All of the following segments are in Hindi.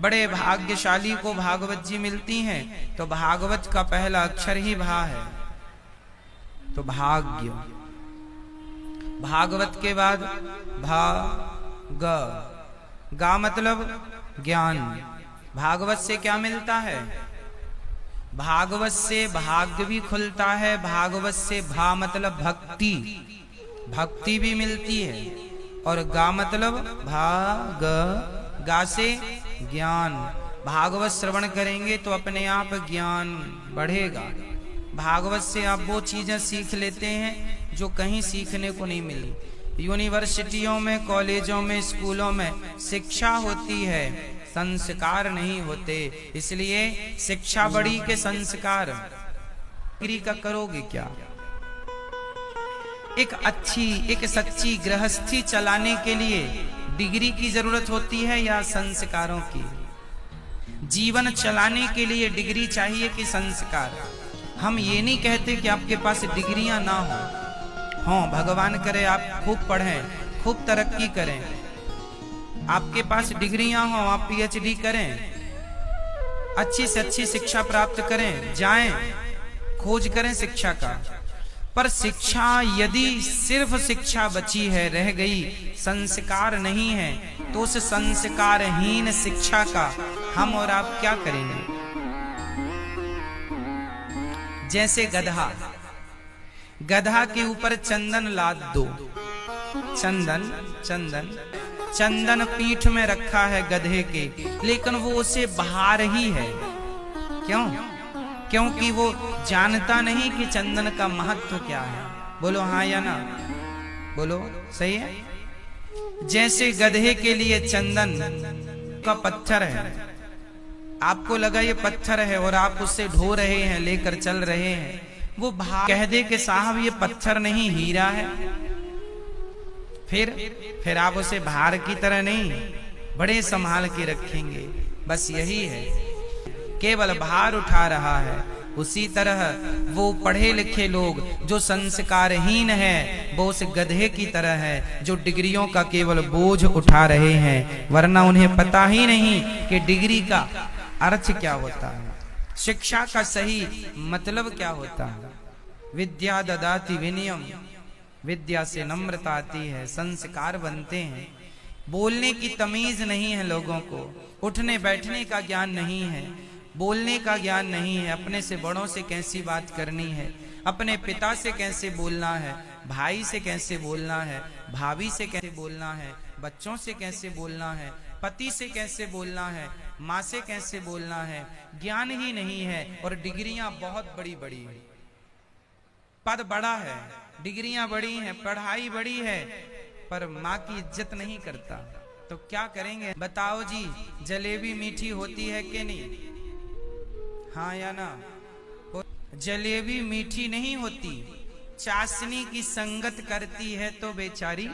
बड़े भाग्यशाली को भागवत जी मिलती हैं। तो भागवत का पहला अक्षर ही भा है, तो भाग्य। भागवत के बाद भा ग, गा मतलब ज्ञान। भागवत से क्या मिलता है? भागवत से भाग्य भी खुलता है। भागवत से भा मतलब भक्ति, भक्ति भी मिलती है। और गा मतलब भाग, गा से ज्ञान। भागवत श्रवण करेंगे तो अपने आप ज्ञान बढ़ेगा। भागवत से आप वो चीजें सीख लेते हैं जो कहीं सीखने को नहीं मिली। यूनिवर्सिटियों में, कॉलेजों में, स्कूलों में शिक्षा होती है, संस्कार नहीं होते। इसलिए शिक्षा बड़ी के संस्कार। डिग्री का करोगे क्या? एक अच्छी, एक सच्ची गृहस्थी चलाने के लिए डिग्री की जरूरत होती है या संस्कारों की? जीवन चलाने के लिए डिग्री चाहिए कि संस्कार? हम ये नहीं कहते कि आपके पास डिग्रियां ना हो, हाँ भगवान करे आप खूब पढ़ें, खूब तरक्की करें, आपके पास डिग्रियां हो, आप पीएचडी करें, अच्छी से अच्छी शिक्षा प्राप्त करें, जाएं, खोज करें शिक्षा का। पर शिक्षा यदि सिर्फ शिक्षा बची है, रह गई, संस्कार नहीं है, तो उस संस्कारहीन शिक्षा का हम और आप क्या करेंगे? जैसे गधा, गधा के ऊपर चंदन लाद दो, चंदन चंदन चंदन पीठ में रखा है गधे के, लेकिन वो उसे बहा रही है। क्यों? क्योंकि वो जानता नहीं कि चंदन का महत्व क्या है। बोलो हाँ या ना? बोलो सही है। जैसे गधे के लिए चंदन का पत्थर है, आपको लगा ये पत्थर है और आप उससे ढो रहे हैं, लेकर चल रहे हैं, वो कह दे कि साहब ये पत्थर नहीं हीरा है, फिर आप उसे भार की तरह नहीं, बड़े संभाल के रखेंगे। बस यही है, केवल भार उठा रहा है। उसी तरह वो पढ़े लिखे लोग जो संस्कारहीन है, वो उस गधे की तरह है जो डिग्रियों का केवल बोझ उठा रहे हैं, वरना उन्हें पता ही नहीं कि डिग्री का अर्थ क्या होता है, शिक्षा का सही मतलब क्या होता है। विद्या ददाति विनयम, विद्या से नम्रता आती है, संस्कार बनते हैं। बोलने की तमीज नहीं है लोगों को, उठने बैठने का ज्ञान नहीं है, बोलने का ज्ञान नहीं है, अपने से बड़ों से कैसी बात करनी है, अपने पिता से कैसे बोलना है, भाई से कैसे बोलना है, भाभी से कैसे बोलना है, बच्चों से कैसे बोलना है, पति से कैसे बोलना है, माँ से कैसे बोलना है, ज्ञान ही नहीं है। और डिग्रियां बहुत बड़ी बड़ी है, पद बड़ा है, डिग्रियां बड़ी हैं, पढ़ाई बड़ी है, पर माँ की इज्जत नहीं करता। तो क्या करेंगे बताओ जी? जलेबी मीठी होती है कि नहीं? हाँ या ना? जलेबी मीठी नहीं होती, चाशनी की संगत करती है तो बेचारी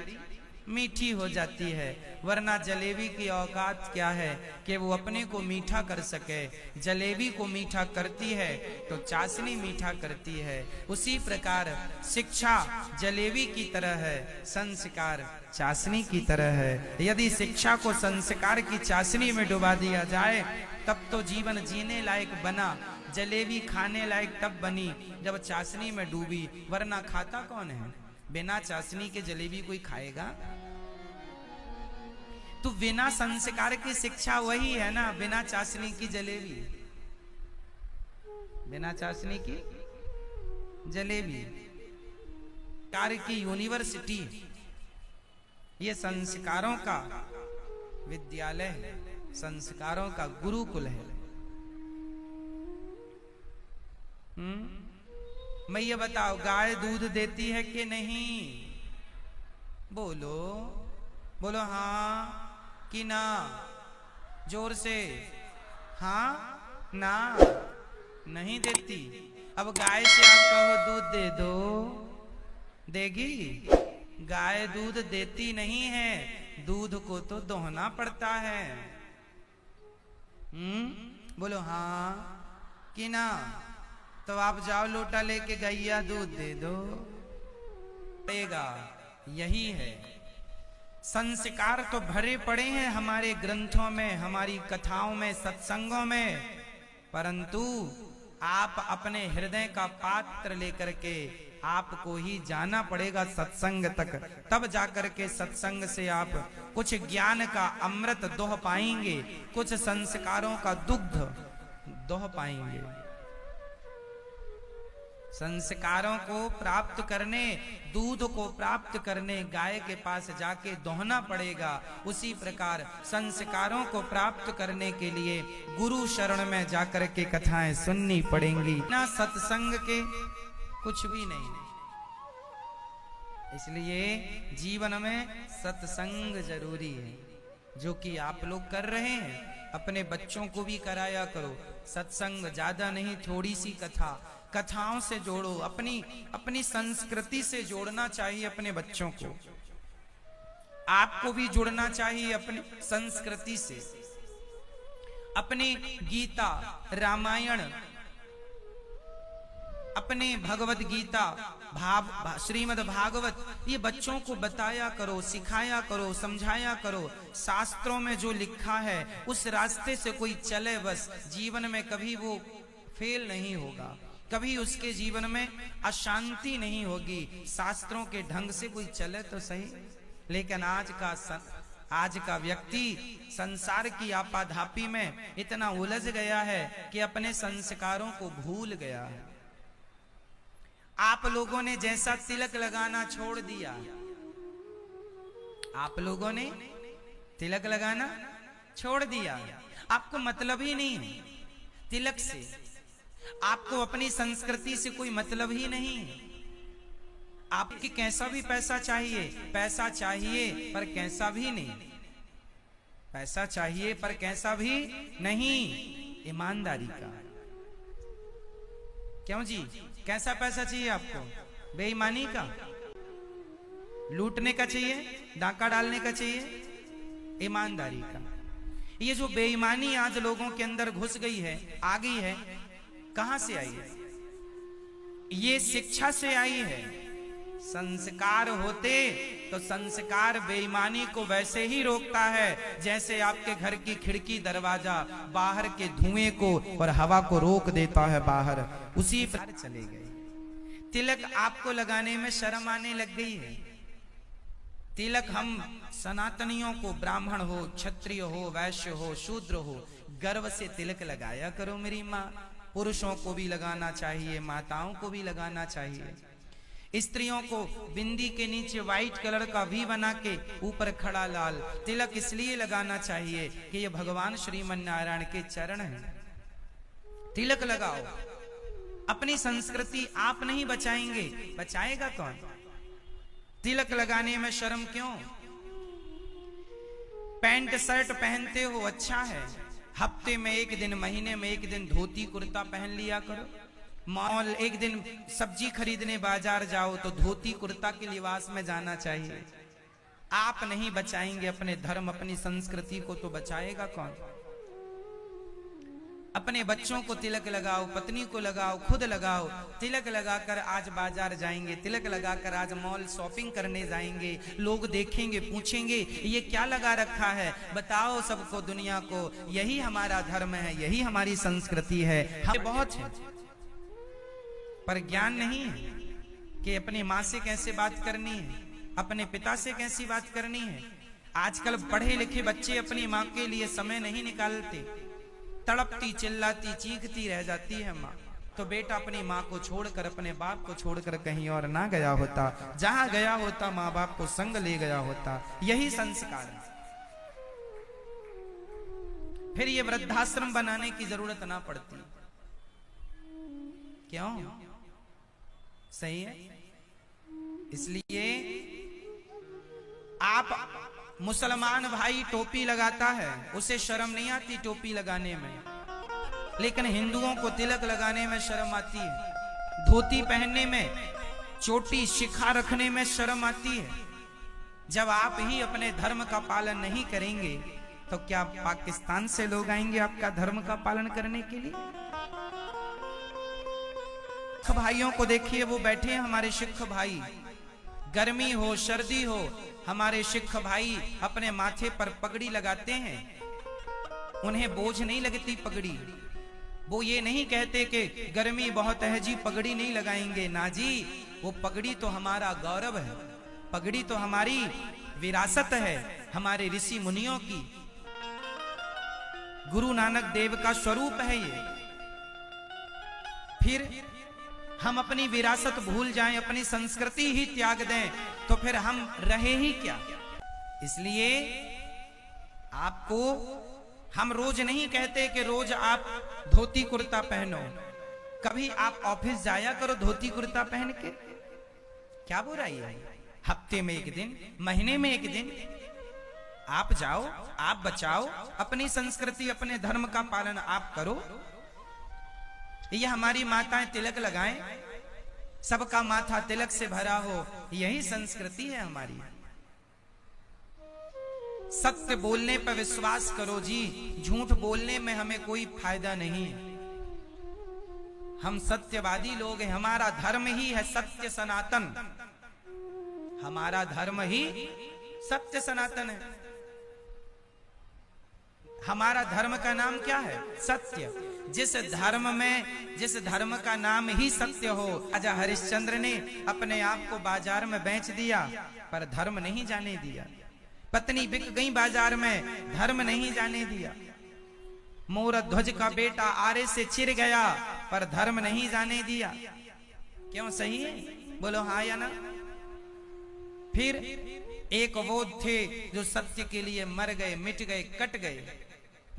मीठी हो जाती है। वरना जलेबी की औकात क्या है कि वो अपने को मीठा कर सके। जलेबी को मीठा करती है तो चाशनी मीठा करती है। उसी प्रकार शिक्षा जलेबी की तरह है, संस्कार चाशनी की तरह है। यदि शिक्षा को संस्कार की चाशनी में डुबा दिया जाए तब तो जीवन जीने लायक बना, जलेबी खाने लायक तब बनी जब चाशनी में डूबी, वरना खाता कौन है? बिना चाशनी के जलेबी कोई खाएगा? तो बिना संस्कार की शिक्षा वही है ना, बिना चाशनी की जलेबी, बिना चाशनी की जलेबी। कार्य की यूनिवर्सिटी ये संस्कारों का विद्यालय है, संस्कारों का गुरुकुल है। मैं ये बताओ, गाय दूध देती है कि नहीं? बोलो बोलो हाँ कि ना, जोर से। हाँ ना? नहीं देती। अब गाय से आप कहो दूध दे दो, देगी? गाय दूध देती नहीं है, दूध को तो दोहना पड़ता है। बोलो हाँ कि ना? तो आप जाओ लोटा लेके गैया दूध दे दो, पड़ेगा। यही है संस्कार तो भरे पड़े हैं हमारे ग्रंथों में, हमारी कथाओं में, सत्संगों में, परंतु आप अपने हृदय का पात्र लेकर के आपको ही जाना पड़ेगा सत्संग तक, तब जाकर के सत्संग से आप कुछ ज्ञान का अमृत दोह पाएंगे, कुछ संस्कारों का दुग्ध दोह पाएंगे। संस्कारों को प्राप्त करने, दूध को प्राप्त करने गाय के पास जाके दोहना पड़ेगा। उसी प्रकार संस्कारों को प्राप्त करने के लिए गुरु शरण में जाकर के कथाएं सुननी पड़ेंगी। ना सत्संग के कुछ भी नहीं। इसलिए जीवन में सत्संग जरूरी है, जो कि आप लोग कर रहे हैं। अपने बच्चों को भी कराया करो सत्संग, ज्यादा नहीं, थोड़ी सी कथा, कथाओं से जोड़ो, अपनी संस्कृति से जोड़ना चाहिए अपने बच्चों को। आपको भी जुड़ना चाहिए अपनी संस्कृति से। अपनी गीता, रामायण, अपने भगवत गीता, श्रीमद् भागवत, ये बच्चों को बताया करो, सिखाया करो, समझाया करो। शास्त्रों में जो लिखा है उस रास्ते से कोई चले, बस जीवन में कभी वो फेल नहीं होगा, कभी उसके जीवन में अशांति नहीं होगी। शास्त्रों के ढंग से कोई चले तो सही। लेकिन आज का व्यक्ति संसार की आपाधापी में इतना उलझ गया है कि अपने संस्कारों को भूल गया है। आप लोगों ने जैसा तिलक लगाना छोड़ दिया, आप लोगों ने तिलक लगाना छोड़ दिया। आपको मतलब ही नहीं है तिलक से, आपको अपनी संस्कृति से कोई मतलब ही नहीं है। आपकी कैसा भी पैसा चाहिए, पैसा चाहिए पर कैसा भी नहीं, पैसा चाहिए पर कैसा भी नहीं, ईमानदारी का। क्यों जी, कैसा पैसा चाहिए आपको? बेईमानी का, लूटने का चाहिए, डाका डालने का चाहिए, ईमानदारी का। ये जो बेईमानी आज लोगों के अंदर घुस गई है, आ गई है, कहां से आई है? ये शिक्षा से आई है। संस्कार होते तो संस्कार बेईमानी को वैसे ही रोकता है जैसे आपके घर की खिड़की दरवाजा बाहर के धुएं को और हवा को रोक देता है बाहर, उसी पर चले गए। तिलक आपको लगाने में शर्म आने लग गई है। तिलक हम सनातनियों को, ब्राह्मण हो, क्षत्रिय हो, वैश्य हो, शूद्र हो, गर्व से तिलक लगाया करो मेरी माँ। पुरुषों को भी लगाना चाहिए, माताओं को भी लगाना चाहिए। स्त्रियों को बिंदी के नीचे व्हाइट कलर का वी बना के ऊपर खड़ा लाल तिलक इसलिए लगाना चाहिए कि ये भगवान श्रीमन नारायण के चरण हैं। तिलक लगाओ। अपनी संस्कृति आप नहीं बचाएंगे, बचाएगा कौन? तिलक लगाने में शर्म क्यों? पैंट शर्ट पहनते हो, अच्छा है, हफ्ते में एक दिन, महीने में एक दिन धोती कुर्ता पहन लिया करो। मॉल एक दिन सब्जी खरीदने बाजार जाओ तो धोती कुर्ता के लिबास में जाना चाहिए। आप नहीं बचाएंगे अपने धर्म, अपनी संस्कृति को तो बचाएगा कौन? अपने बच्चों को तिलक लगाओ, पत्नी को लगाओ, खुद लगाओ। तिलक लगाकर आज बाजार जाएंगे, तिलक लगाकर आज मॉल शॉपिंग करने जाएंगे, लोग देखेंगे, पूछेंगे ये क्या लगा रखा है, बताओ सबको, दुनिया को, यही हमारा धर्म है, यही हमारी संस्कृति है। हम बहुत है पर ज्ञान नहीं है कि अपनी माँ से कैसे बात करनी है, अपने पिता से कैसी बात करनी है। आजकल पढ़े लिखे बच्चे अपनी माँ के लिए समय नहीं निकालते, तड़पती चिल्लाती चीखती रह जाती है माँ। तो बेटा अपनी माँ को छोड़कर, अपने बाप को छोड़कर कहीं और ना गया होता, जहां गया होता माँ बाप को संग ले गया होता। यही संस्कार है। फिर ये वृद्धाश्रम बनाने की जरूरत ना पड़ती। क्यों? सही है। इसलिए आप मुसलमान भाई टोपी लगाता है, उसे शर्म नहीं आती टोपी लगाने में, लेकिन हिंदुओं को तिलक लगाने में शर्म आती है, धोती पहनने में, चोटी शिखा रखने में शर्म आती है। जब आप ही अपने धर्म का पालन नहीं करेंगे तो क्या पाकिस्तान से लोग आएंगे आपका धर्म का पालन करने के लिए? भाइयों को देखिए, वो बैठे हैं हमारे सिख भाई, गर्मी हो सर्दी हो, हमारे सिख भाई अपने माथे पर पगड़ी लगाते हैं, उन्हें बोझ नहीं लगती पगड़ी। वो ये नहीं कहते कि गर्मी बहुत है जी पगड़ी नहीं लगाएंगे, ना जी, वो पगड़ी तो हमारा गौरव है, पगड़ी तो हमारी विरासत है, हमारे ऋषि मुनियों की, गुरु नानक देव का स्वरूप है ये। फिर हम अपनी विरासत भूल जाएं, अपनी संस्कृति ही त्याग दें, तो फिर हम रहे ही क्या। इसलिए आपको हम रोज नहीं कहते कि रोज आप धोती कुर्ता पहनो, कभी आप ऑफिस जाया करो धोती कुर्ता पहन के, क्या बुराई है। हफ्ते में एक दिन, महीने में एक दिन आप जाओ, आप बचाओ, अपनी संस्कृति अपने धर्म का पालन आप करो। ये हमारी माताएं तिलक लगाएं, सबका माथा तिलक से भरा हो, यही संस्कृति है हमारी। सत्य बोलने पर विश्वास करो जी, झूठ बोलने में हमें कोई फायदा नहीं है। हम सत्यवादी लोग हैं, हमारा धर्म ही है सत्य सनातन, हमारा धर्म ही सत्य सनातन है। हमारा धर्म का नाम क्या है? सत्य। जिस धर्म का नाम ही सत्य हो, राजा हरिश्चंद्र ने अपने आप को बाजार में बेच दिया पर धर्म नहीं जाने दिया। पत्नी बिक गई बाजार में, धर्म नहीं जाने दिया। मोर ध्वज का बेटा आरे से चिर गया पर धर्म नहीं जाने दिया। क्यों? सही है? बोलो हाँ या ना। फिर एक वो थे जो सत्य के लिए मर गए, मिट गए, कट गए,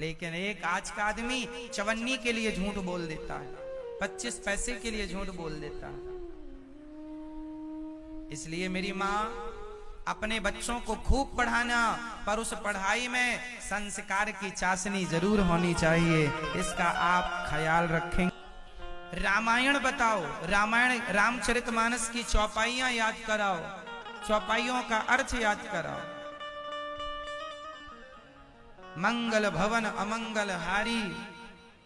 लेकिन एक आज का आदमी चवन्नी के लिए झूठ बोल देता है, 25 पैसे के लिए झूठ बोल देता है। इसलिए मेरी माँ, अपने बच्चों को खूब पढ़ाना, पर उस पढ़ाई में संस्कार की चाशनी जरूर होनी चाहिए, इसका आप ख्याल रखेंगे। रामायण बताओ, रामायण रामचरितमानस की चौपाइयां याद कराओ, चौपाइयों का अर्थ याद कराओ। मंगल भवन अमंगल हारी,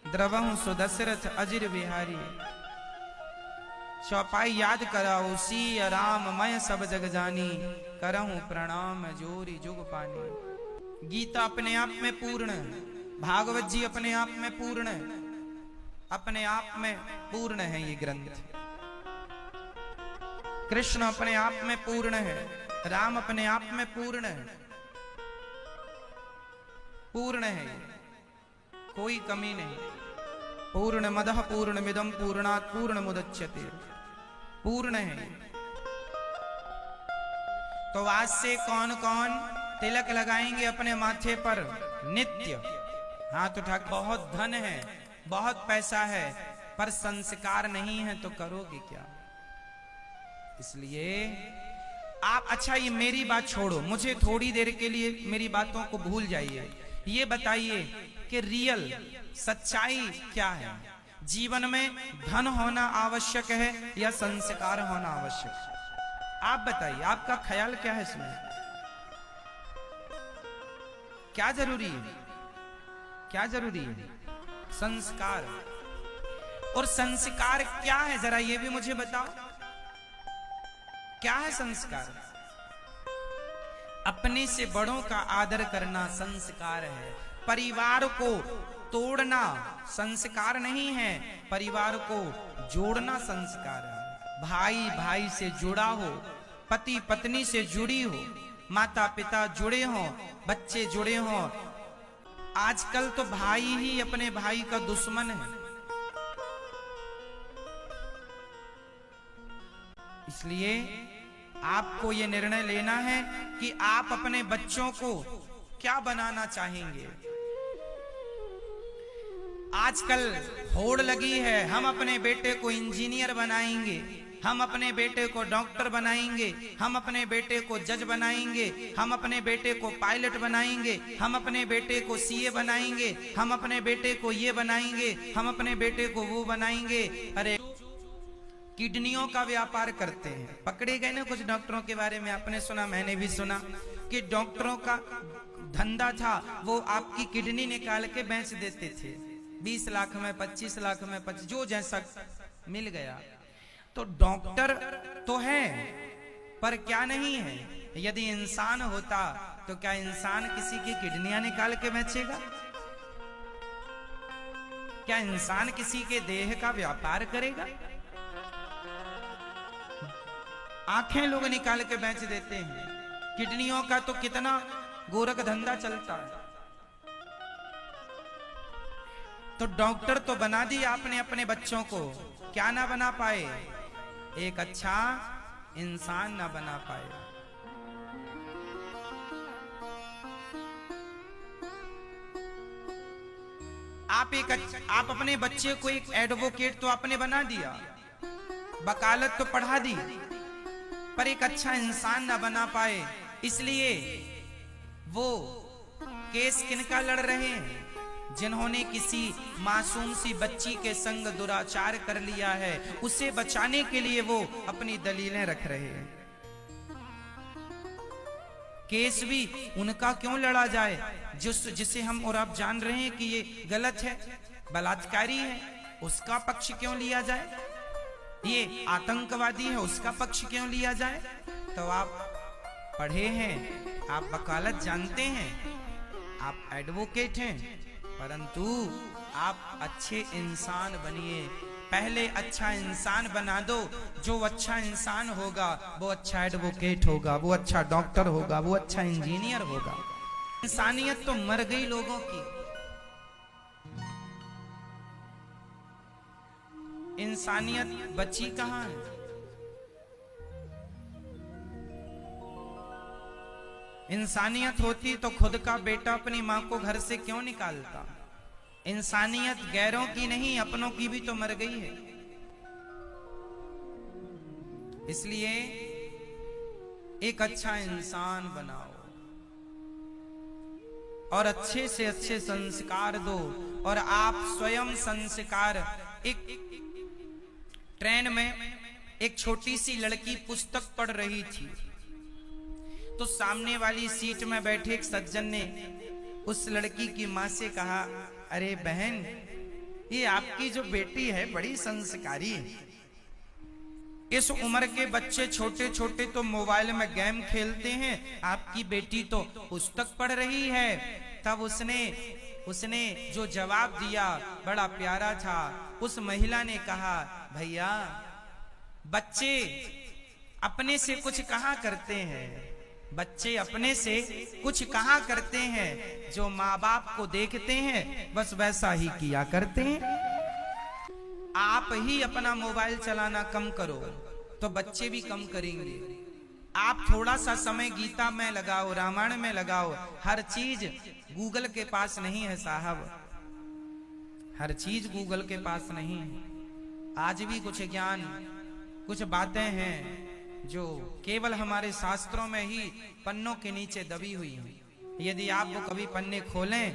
द्रवहु सुदशरथ अजिर बिहारी। चौपाई याद कराओ। सी राम मैं सब जग जानी, करहूं प्रणाम जोरी जुग पानी। गीता अपने आप में पूर्ण है, भागवत जी अपने आप में पूर्ण है, अपने आप में पूर्ण है ये ग्रंथ। कृष्ण अपने आप में पूर्ण है, राम अपने आप में पूर्ण है, पूर्ण है, कोई कमी नहीं। पूर्ण मदः पूर्णमिदं पूर्णात् पूर्णमुदच्यते, पूर्ण है। तो आज से कौन कौन तिलक लगाएंगे अपने माथे पर नित्य? हाथ उठा। बहुत धन है, बहुत पैसा है, पर संस्कार नहीं है तो करोगे क्या? इसलिए आप, अच्छा ये मेरी बात छोड़ो, मुझे थोड़ी देर के लिए मेरी बातों को भूल जाइए। ये बताइए कि रियल सच्चाई क्या है? जीवन में धन होना आवश्यक है या संस्कार होना आवश्यक है? आप बताइए, आपका ख्याल क्या है इसमें? क्या जरूरी है? क्या जरूरी है? संस्कार। और संस्कार क्या है, जरा ये भी मुझे बताओ, क्या है संस्कार? अपने से बड़ों का आदर करना संस्कार है। परिवार को तोड़ना संस्कार नहीं है, परिवार को जोड़ना संस्कार है। भाई भाई से जुड़ा हो, पति पत्नी से जुड़ी हो, माता पिता जुड़े हो, बच्चे जुड़े हो। आजकल तो भाई ही अपने भाई का दुश्मन है। इसलिए आपको ये निर्णय लेना है कि आप अपने बच्चों को क्या बनाना चाहेंगे। आजकल होड़ लगी है, हम अपने बेटे को इंजीनियर बनाएंगे, हम अपने बेटे को डॉक्टर बनाएंगे, हम अपने बेटे को जज बनाएंगे, हम अपने बेटे को पायलट बनाएंगे, हम अपने बेटे को सीए बनाएंगे, हम अपने बेटे को ये बनाएंगे, हम अपने बेटे को वो बनाएंगे। अरे किडनियों का व्यापार करते हैं, पकड़े गए ना कुछ डॉक्टरों के बारे में आपने सुना, मैंने भी सुना कि डॉक्टरों का धंधा था, वो आपकी किडनी निकाल के बेच देते थे, 20 लाख में, 25 लाख में, जो जैसा मिल गया। तो डॉक्टर तो है, पर क्या नहीं है? यदि इंसान होता तो क्या इंसान किसी की किडनियां निकाल के बेचेगा? क्या इंसान किसी के देह का व्यापार करेगा? आंखें लोग निकाल के बेच देते हैं, किडनियों का तो कितना गोरख धंधा चलता है। तो डॉक्टर तो बना दिया आपने अपने बच्चों को, क्या ना बना पाए? एक अच्छा इंसान ना बना पाए। आप अपने बच्चे को एक एडवोकेट तो आपने बना दिया, वकालत तो पढ़ा दी, पर एक अच्छा इंसान ना बना पाए। इसलिए वो केस किनका लड़ रहे हैं? जिन्होंने किसी मासूम सी बच्ची के संग दुराचार कर लिया है, उसे बचाने के लिए वो अपनी दलीलें रख रहे हैं। केस भी उनका क्यों लड़ा जाए जिसे हम और आप जान रहे हैं कि ये गलत है, बलात्कारी है, उसका पक्ष क्यों लिया जाए? ये आतंकवादी है, उसका पक्ष क्यों लिया जाए? तो आप पढ़े हैं, आप वकालत जानते हैं, आप एडवोकेट हैं, परंतु आप अच्छे इंसान बनिए। पहले अच्छा इंसान बना दो। जो अच्छा इंसान होगा वो अच्छा एडवोकेट होगा, वो अच्छा डॉक्टर होगा, वो अच्छा इंजीनियर होगा। इंसानियत तो मर गई लोगों की। इंसानियत बची कहां है? इंसानियत होती तो खुद का बेटा अपनी मां को घर से क्यों निकालता? इंसानियत गैरों की नहीं, अपनों की भी तो मर गई है। इसलिए एक अच्छा इंसान बनाओ और अच्छे से अच्छे संस्कार दो। और आप स्वयं संस्कार। एक ट्रेन में एक छोटी सी लड़की पुस्तक पढ़ रही थी, तो सामने वाली सीट में बैठे एक सज्जन ने उस लड़की की मां से कहा, अरे बहन, ये आपकी जो बेटी है बड़ी संस्कारी है। इस उम्र के बच्चे छोटे छोटे तो मोबाइल में गेम खेलते हैं, आपकी बेटी तो पुस्तक पढ़ रही है। तब उसने जो जवाब दिया बड़ा प्यारा था। उस महिला ने कहा, भैया, बच्चे अपने से कुछ कहाँ करते हैं, बच्चे अपने से कुछ कहाँ करते हैं, जो माँ बाप को देखते हैं बस वैसा ही किया करते हैं। आप ही अपना मोबाइल चलाना कम करो तो बच्चे भी कम करेंगे। आप थोड़ा सा समय गीता में लगाओ, रामायण में लगाओ। हर चीज गूगल के पास नहीं है साहब, हर चीज गूगल के पास नहीं है। आज भी कुछ ज्ञान, कुछ बातें हैं जो केवल हमारे शास्त्रों में ही पन्नों के नीचे दबी हुई हैं। यदि आप वो कभी पन्ने खोलें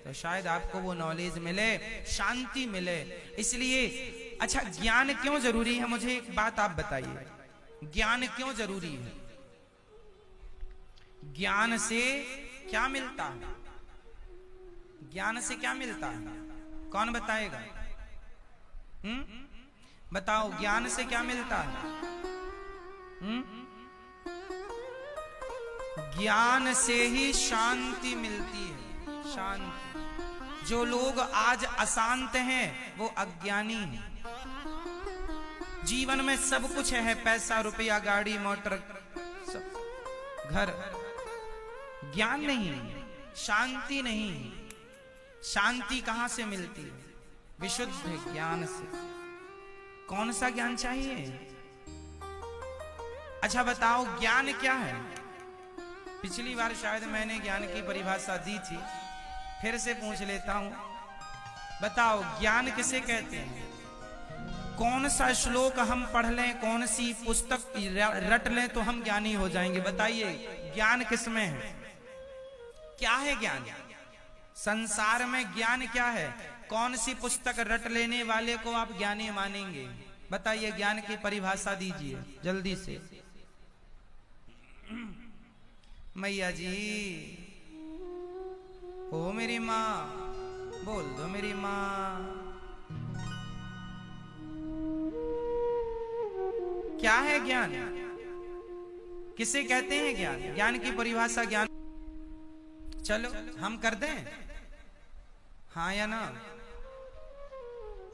तो शायद आपको वो नॉलेज मिले, शांति मिले। इसलिए अच्छा, ज्ञान क्यों जरूरी है? मुझे एक बात आप बताइए, ज्ञान क्यों जरूरी है? ज्ञान से क्या मिलता है? ज्ञान से क्या मिलता है? कौन बताएगा? बताओ, ज्ञान से क्या मिलता है? ज्ञान से ही शांति मिलती है, शांति। जो लोग आज अशांत हैं वो अज्ञानी हैं। जीवन में सब कुछ है, पैसा, रुपया, गाड़ी, मोटर, सब, घर। ज्ञान नहीं, शांति नहीं। शांति कहां से मिलती है? विशुद्ध ज्ञान से। कौन सा ज्ञान चाहिए? अच्छा बताओ, ज्ञान क्या है? पिछली बार शायद मैंने ज्ञान की परिभाषा दी थी, फिर से पूछ लेता हूं। बताओ, ज्ञान किसे कहते हैं? कौन सा श्लोक हम पढ़ लें, कौन सी पुस्तक रट लें तो हम ज्ञानी हो जाएंगे? बताइए, ज्ञान किसमें है? क्या है ज्ञान? संसार में ज्ञान क्या है? कौन सी पुस्तक रट लेने वाले को आप ज्ञानी मानेंगे? बताइए, ज्ञान की परिभाषा दीजिए जल्दी से। मैया जी, ओ मेरी माँ, बोल दो मेरी माँ। क्या है ज्ञान? किसे कहते हैं ज्ञान? ज्ञान की परिभाषा ज्ञान, चलो हम कर दें, हाँ या ना?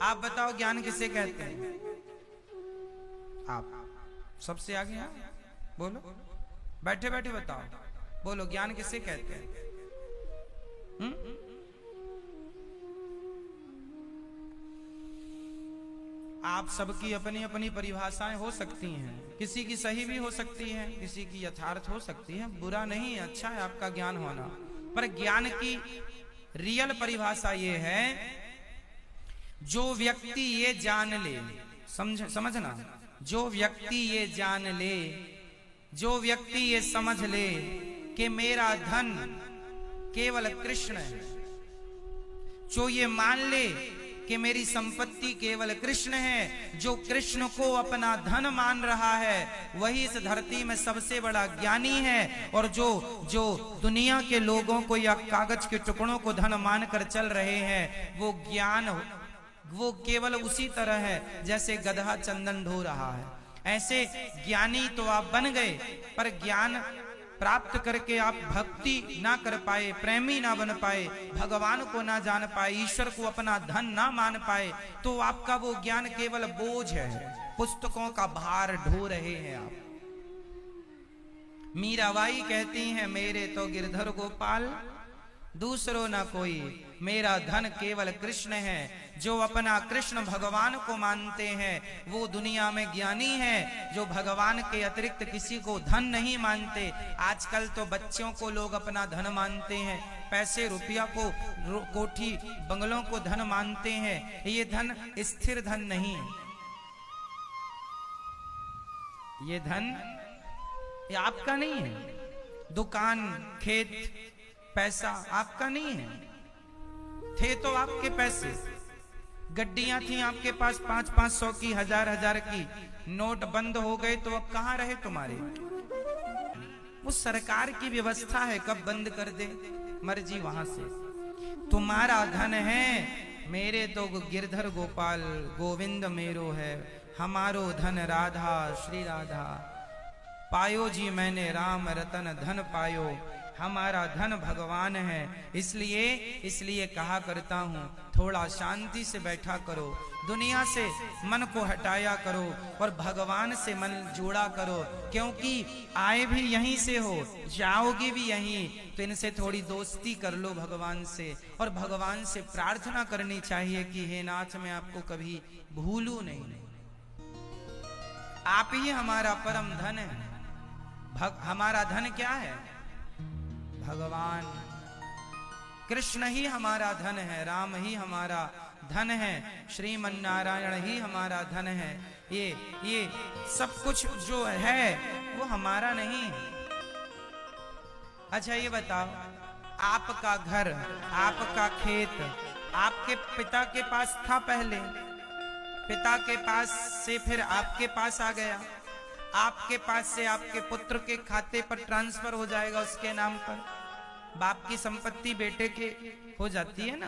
आप बताओ ज्ञान किसे कहते हैं? आप सबसे आगे हैं, बोलो, बैठे बैठे बताओ, बोलो ज्ञान किसे कहते हैं? आप सबकी अपनी अपनी परिभाषाएं हो सकती हैं, किसी की सही भी हो सकती है, किसी की यथार्थ हो सकती है, बुरा नहीं है, अच्छा है आपका ज्ञान होना। पर ज्ञान की रियल परिभाषा ये है, जो व्यक्ति ये जान ले, समझना, जो व्यक्ति ये जान ले, जो व्यक्ति ये समझ ले कि मेरा धन केवल कृष्ण है, जो ये मान ले कि मेरी संपत्ति केवल कृष्ण है, जो कृष्ण को अपना धन मान रहा है, वही इस धरती में सबसे बड़ा ज्ञानी है। और जो दुनिया के लोगों को या कागज के टुकड़ों को धन मानकर चल रहे हैं, वो ज्ञान, वो केवल उसी तरह है जैसे गधा चंदन ढो रहा है। ऐसे ज्ञानी तो आप बन गए, पर ज्ञान प्राप्त करके आप भक्ति ना कर पाए, प्रेमी ना बन पाए, भगवान को ना जान पाए, ईश्वर को अपना धन ना मान पाए, तो आपका वो ज्ञान केवल बोझ है, पुस्तकों का भार ढो रहे हैं आप। मीराबाई कहती हैं, मेरे तो गिरधर गोपाल दूसरो ना कोई, मेरा धन केवल कृष्ण है। जो अपना कृष्ण भगवान को मानते हैं वो दुनिया में ज्ञानी है, जो भगवान के अतिरिक्त किसी को धन नहीं मानते। आजकल तो बच्चों को लोग अपना धन मानते हैं, पैसे रुपया को, कोठी बंगलों को धन मानते हैं। ये धन स्थिर धन नहीं है, ये धन ये आपका नहीं है। दुकान, खेत, पैसा आपका नहीं है। थे तो आपके पैसे, गड्डियां थी आपके पास 500-500 की, 1000-1000 की, नोट बंद हो गए तो अब कहां रहे तुम्हारे? वो सरकार की व्यवस्था है, कब बंद कर दे मर्जी वहां से। तुम्हारा धन है, मेरे तो गिरधर गोपाल गोविंद मेरो है, हमारो धन राधा श्री राधा। पायो जी मैंने राम रतन धन पायो, हमारा धन भगवान है। इसलिए कहा करता हूँ, थोड़ा शांति से बैठा करो, दुनिया से मन को हटाया करो और भगवान से मन जोड़ा करो, क्योंकि आए भी यहीं से हो, जाओगे भी यहीं। तो इनसे थोड़ी दोस्ती कर लो भगवान से, और भगवान से प्रार्थना करनी चाहिए कि हे नाथ, मैं आपको कभी भूलूं नहीं, आप ही हमारा परम धन है। हमारा धन क्या है? भगवान कृष्ण ही हमारा धन है, राम ही हमारा धन है, श्रीमन नारायण ही हमारा धन है। ये सब कुछ जो है वो हमारा नहीं है। अच्छा ये बताओ, आपका घर, आपका खेत आपके पिता के पास था पहले, पिता के पास से फिर आपके पास आ गया, आपके पास से आपके पुत्र के खाते पर ट्रांसफर हो जाएगा, उसके नाम पर। बाप की संपत्ति बेटे के हो जाती है ना।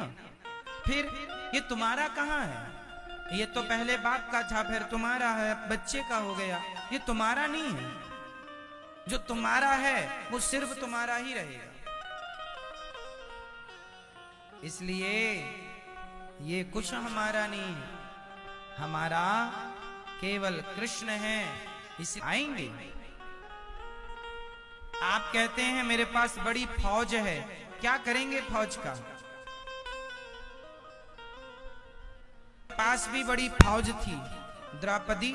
फिर ये तुम्हारा कहाँ है? ये तो पहले बाप का था, फिर तुम्हारा है, बच्चे का हो गया। ये तुम्हारा नहीं है, जो तुम्हारा है वो सिर्फ तुम्हारा ही रहेगा। इसलिए ये कुछ हमारा नहीं है, हमारा केवल कृष्ण है। इसे आएंगे, आप कहते हैं मेरे पास बड़ी फौज है, क्या करेंगे फौज का? पास भी बड़ी फौज थी, द्रौपदी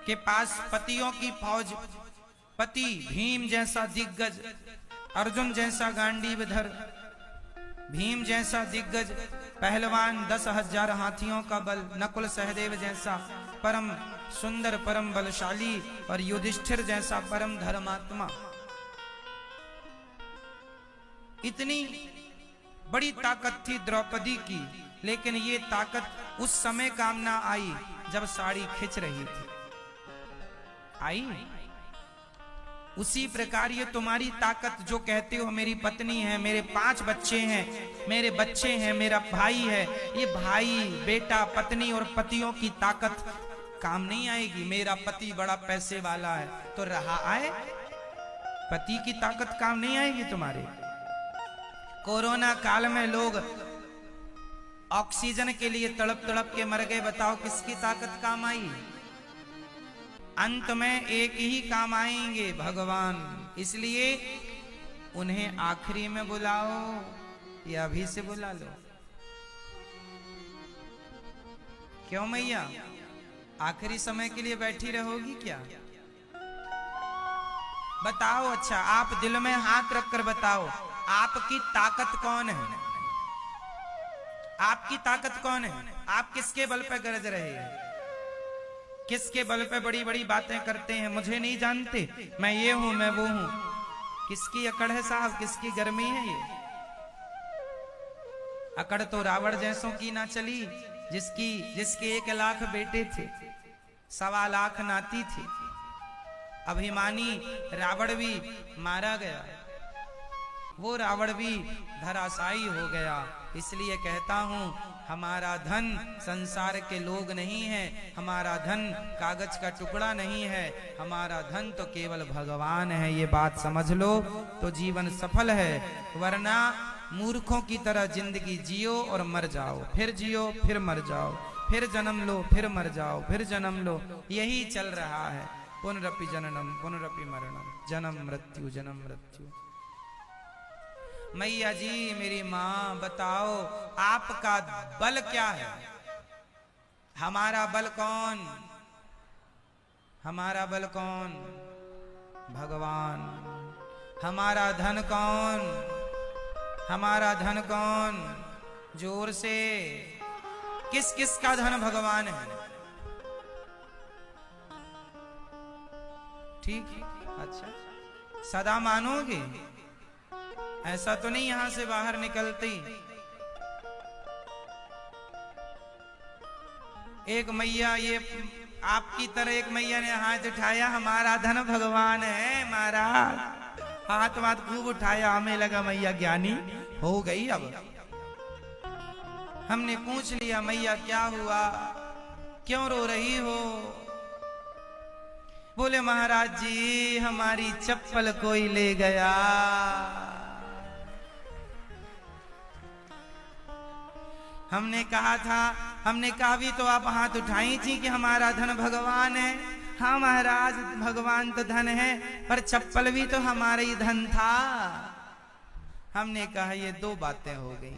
के पास पतियों की फौज, पति भीम जैसा दिग्गज, अर्जुन जैसा गांडीवधर, भीम जैसा दिग्गज पहलवान, 10,000 हाथियों का बल, नकुल सहदेव जैसा परम सुंदर परम बलशाली, और युधिष्ठिर जैसा परम धर्मात्मा। इतनी बड़ी ताकत थी द्रौपदी की, लेकिन ये ताकत उस समय काम ना आई जब साड़ी खिंच रही थी। आई उसी प्रकार ये तुम्हारी ताकत जो कहते हो मेरी पत्नी है, मेरे 5 बच्चे हैं, मेरे बच्चे हैं, मेरा भाई है, ये भाई बेटा पत्नी और पतियों की ताकत काम नहीं आएगी। मेरा पति बड़ा पैसे वाला है तो रहा आए, पति की ताकत काम नहीं आएगी तुम्हारे। कोरोना काल में लोग ऑक्सीजन के लिए तड़प तड़प के मर गए, बताओ किसकी ताकत काम आई? अंत में एक ही काम आएंगे, भगवान। इसलिए उन्हें आखिरी में बुलाओ या अभी से बुला लो। क्यों मैया, आखिरी समय के लिए बैठी रहोगी क्या? बताओ। अच्छा, आप दिल में हाथ रखकर बताओ, आपकी ताकत कौन है? आपकी ताकत कौन है? आप किसके बल पे गरज रहे हैं? किसके बल पे बड़ी बड़ी बातें करते हैं? मुझे नहीं जानते, मैं ये हूं, मैं वो हूं। किसकी अकड़ है साहब, किसकी गर्मी है ये? अकड़ तो रावण जैसों की ना चली, जिसके 1 लाख बेटे थे, 1.25 लाख नाती थी। अभिमानी रावण भी मारा गया, वो रावण भी धराशायी हो गया। इसलिए कहता हूं, हमारा धन संसार के लोग नहीं है, हमारा धन कागज का टुकड़ा नहीं है, हमारा धन तो केवल भगवान है। ये बात समझ लो तो जीवन सफल है, वरना मूर्खों की तरह जिंदगी जियो और मर जाओ, फिर जियो फिर मर जाओ, फिर जन्म लो फिर मर जाओ, फिर जन्म लो। यही चल रहा है, पुनरपि जननम पुनरपि मरणम, जन्म मृत्यु जन्म मृत्यु। मैया जी, मेरी माँ, बताओ आपका बल क्या है? हमारा बल कौन? हमारा बल कौन? भगवान। हमारा धन कौन? हमारा धन कौन? जोर से, किस किस का धन भगवान है? ठीक, अच्छा, सदा मानोगे? ऐसा तो नहीं यहां से बाहर निकलती। एक मैया, ये आपकी तरह एक मैया ने हाथ उठाया, हमारा धन भगवान है महाराज। हाथ वाथ खूब उठाया, हमें लगा मैया ज्ञानी हो गई। अब हमने पूछ लिया, मैया क्या हुआ, क्यों रो रही हो? बोले महाराज जी, हमारी चप्पल कोई ले गया। हमने कहा भी तो आप हाथ उठाई थी कि हमारा धन भगवान है। हाँ महाराज, भगवान तो धन है, पर चप्पल भी तो हमारा ही धन था। हमने कहा ये 2 बातें हो गई,